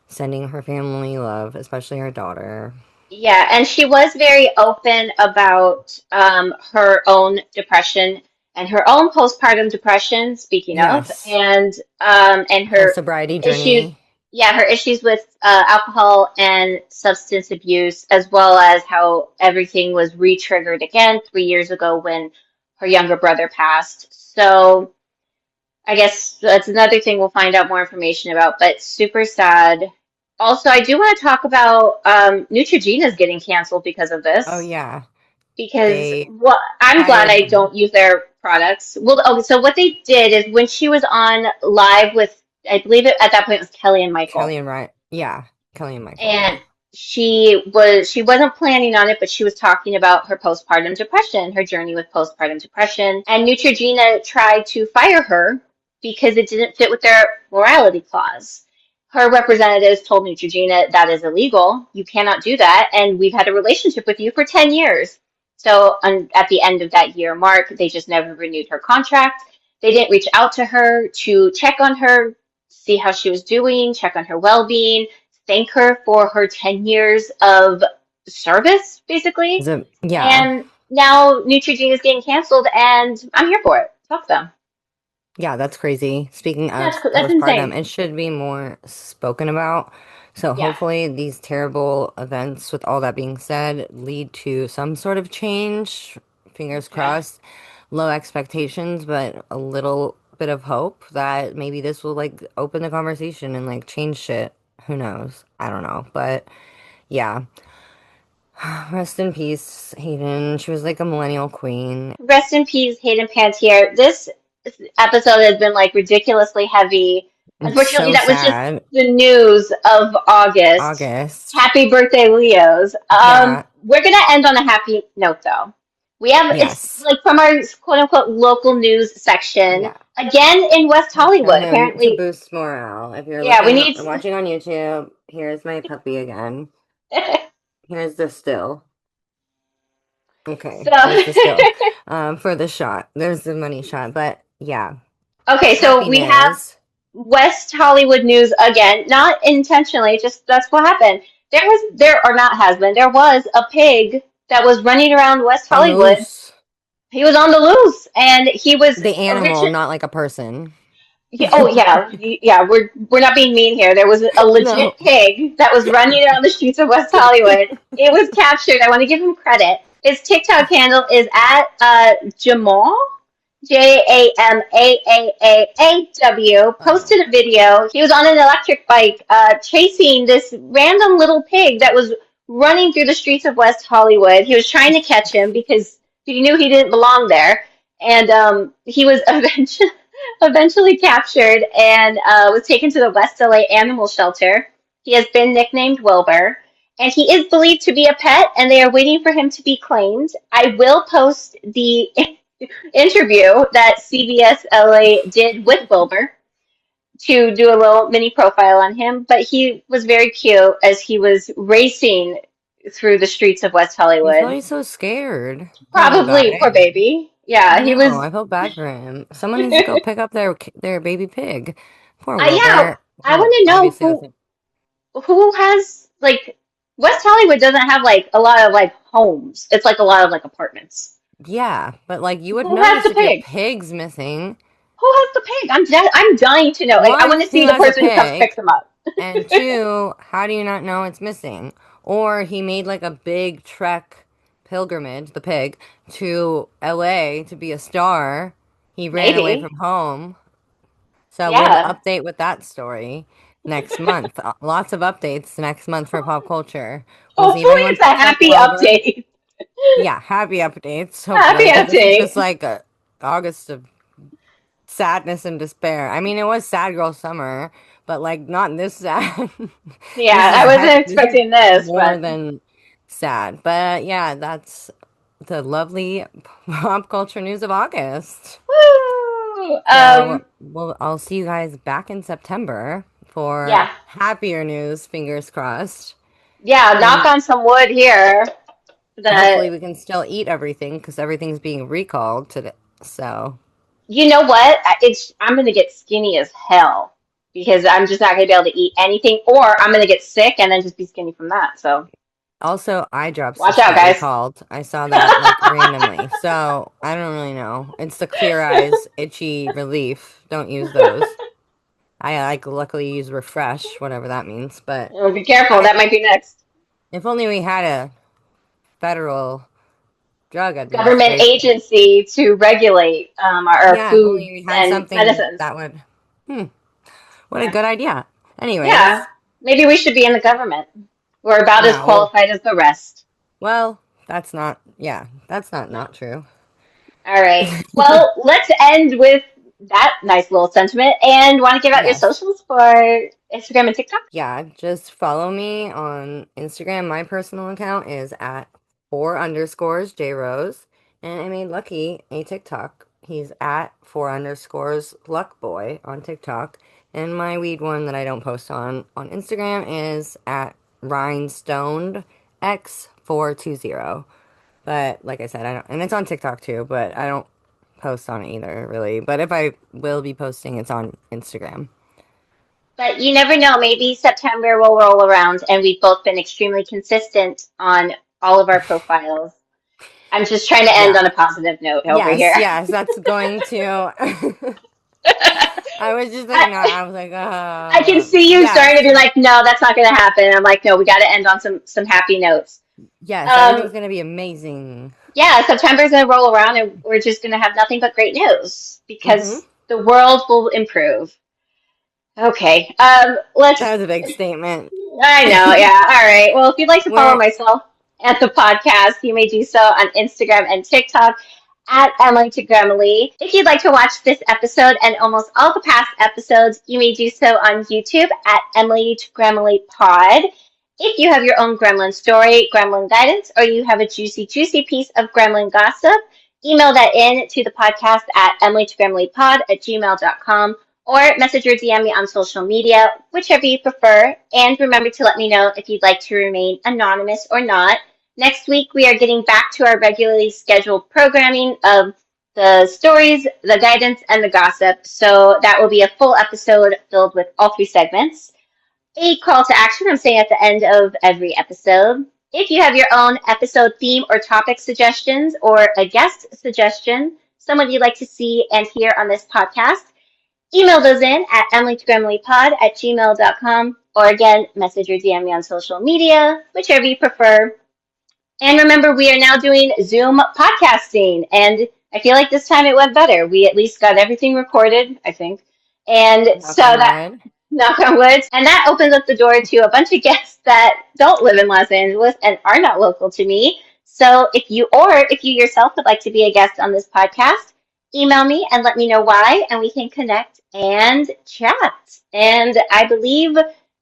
sending her family love, especially her daughter. Yeah, and she was very open about her own depression and her own postpartum depression, speaking of, Yes, and her her sobriety issues. journey. Yeah, her issues with alcohol and substance abuse, as well as how everything was re-triggered again 3 years ago when her younger brother passed. So I guess that's another thing we'll find out more information about, but super sad. Also, I do want to talk about Neutrogena's getting canceled because of Oh this. yeah, Because they what I'm glad hired I don't use their products. Well, okay, so what they did is when she was on live with, I believe it at that point it was Kelly and Michael, Kelly and Ryan. Yeah, Kelly and Michael. and Yeah, she wasn't planning on it, but she was talking about her postpartum depression, her journey with postpartum depression, and Neutrogena tried to fire her because it didn't fit with their morality clause. Her representatives told Neutrogena that is illegal. You cannot do that, and we've had a relationship with you for 10 years. So at the end of that year mark, they just never renewed her contract. They didn't reach out to her to check on her, see how she was doing, check on her well-being, thank her for her 10 years of service, basically. yeah. And now Neutrogena is getting canceled, and I'm here for it. Fuck them. Yeah, that's crazy. Speaking That's of that's postpartum, insane. it should be more spoken about. So Yeah, hopefully these terrible events, with all that being said, lead to some sort of change. Fingers yeah. crossed. Low expectations, but a little bit of hope that maybe this will like open the conversation and like change shit. Who knows? I don't know. But yeah. Rest in peace, Hayden. She was like a millennial queen. Rest in peace, Hayden Pantier. This episode has been like ridiculously heavy. It's Unfortunately, so that was just sad. the news of August. August. Happy birthday, Leos. Yeah. We're gonna end on a happy note though. We have it's Yes. like from our quote unquote local news section Yeah. again in West Just for Hollywood. him to Apparently, boost morale. If you're yeah, we looking, need. watching on YouTube, here's my puppy again. Here's the still. So Okay, there's the still. For the shot. There's the money shot. But yeah, okay, so happy we have news. West Hollywood news again, not intentionally, just that's what happened. There or not has been, there was a pig that was running around West On the Hollywood. loose. He was on the loose, and he was The animal, originally. not like a person. Oh yeah, yeah. We're not being mean here. There was a No. legit pig that was running around the streets of West Hollywood. It was captured. I want to give him credit. His TikTok handle is at Jamal Jamaaaaw. Oh. Posted a video. He was on an electric bike, chasing this random little pig that was running through the streets of West Hollywood. He was trying to catch him because he knew he didn't belong there, and he was eventually captured and was taken to the West LA Animal Shelter. He has been nicknamed Wilbur, and he is believed to be a pet, and they are waiting for him to be claimed. I will post the interview that CBS LA did with Wilbur to do a little mini profile on him, but he was very cute as he was racing through the streets of West He's Hollywood. probably so scared. Poor little Probably, poor guy. baby. I Yeah, he know. was. I felt bad for him. Someone needs to go pick up their baby pig. Poor Yeah, Wilbur. I He want to know obviously wasn't. who has like West Hollywood doesn't have like a lot of like homes. It's like a lot of like apartments. Yeah, but like you would Who has notice the if your pig? pig's missing. Who has the pig? I'm dying to know. Like I want One, to see who the has a person who comes pig? picks them up. And two, how do you not know it's missing? Or he made like a big trek pilgrimage, the pig, to LA to be a star. He ran away Maybe. from home. So we'll Yeah. update with that story next month. Lots of updates next month for pop culture. We'll see if Hopefully anyone it's a picks up happy Wilbur. update. Yeah, happy updates, Happy hopefully, because this was just update. like August of sadness and despair. I mean, it was sad girl summer, but like not this sad. This Yeah, I is wasn't this is expecting this, more but than sad. But yeah, that's the lovely pop culture news of August. woo. So I'll see you guys back in September for Yeah. happier news, fingers crossed. Yeah, knock And on some wood here. hopefully That we can still eat everything because everything's being recalled today. So you know what? I'm gonna get skinny as hell because I'm just not gonna be able to eat anything, or I'm gonna get sick and then just be skinny from that. So also eye drops watch just out, got guys. recalled. I saw that like randomly. So I don't really know. It's the Clear Eyes Itchy Relief. Don't use those. I like luckily use Refresh, whatever that means. But Oh, be careful, I that might be next. if only we had a federal drug Government administration. agency to regulate our Yeah, if food only we had and something medicines. that would. Hmm, what a Yeah. good idea. Yeah. Anyways, Maybe we should be in the government. We're about as no. Well, qualified as the rest. well, that's not. Yeah, that's not true. All right. Well, let's end with that nice little sentiment and want to give out your Yes. socials for Instagram and TikTok? Yeah, just follow me on Instagram. My personal account is at 4_JRose. And I made Lucky a TikTok. He's at 4_Luckboy on TikTok. And my weed one that I don't post on Instagram is at rhinestoned X420. But like I said, I don't, and it's on TikTok too, but I don't post on it either, really. But if I will be posting, it's on Instagram. But you never know. Maybe September will roll around and we've both been extremely consistent on all of our profiles. I'm just trying to end Yeah. on a positive note over Yes, here. yes, that's going to. I was just like, no, I, I was like, I can see you starting to yes, be like, no, that's not going to happen. I'm like, no, we got to end on some happy notes. yes, Um, everything's gonna be amazing. yeah, September's going to roll around and we're just going to have nothing but great news Mm-hmm. because the world will improve. Okay, That let's. was a big statement. I know, yeah. All right. Well, if you'd like to follow We're, myself at the podcast, you may do so on Instagram and TikTok at Emily to Gremily. If you'd like to watch this episode and almost all the past episodes, you may do so on YouTube at Emily to Gremily Pod. If you have your own gremlin story, gremlin guidance, or you have a juicy piece of gremlin gossip, email that in to the podcast at emilytogremilypod@gmail.com or message or DM me on social media, whichever you prefer. And remember to let me know if you'd like to remain anonymous or not. Next week, we are getting back to our regularly scheduled programming of the stories, the guidance, and the gossip. So that will be a full episode filled with all three segments. A call to action I'm saying at the end of every episode. If you have your own episode theme or topic suggestions or a guest suggestion, someone you'd like to see and hear on this podcast, email those in at emilytogramleypod@gmail.com or again, message or DM me on social media, whichever you prefer. And remember, we are now doing Zoom podcasting, and I feel like this time it went better. We at least got everything recorded, I think. And knock so on that, wood. knock on wood, and that opens up the door to a bunch of guests that don't live in Los Angeles and are not local to me. So if you yourself would like to be a guest on this podcast, email me and let me know why, and we can connect and chat. And I believe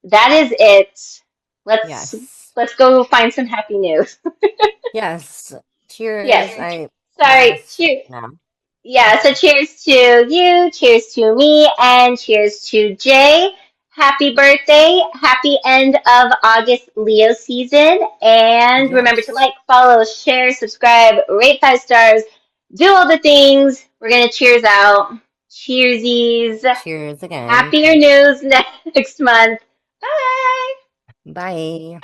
that is it. Let's Yes, let's go find some happy news. yes. Cheers. Yes. I Sorry. pass Cheers. now. Yeah. So cheers to you. Cheers to me. And cheers to Jay. Happy birthday. Happy end of August Leo season. And remember to Yes. like, follow, share, subscribe, rate 5 stars, do all the things. We're going to cheers out. Cheersies. Cheers again. Happier news next month. Bye. Bye.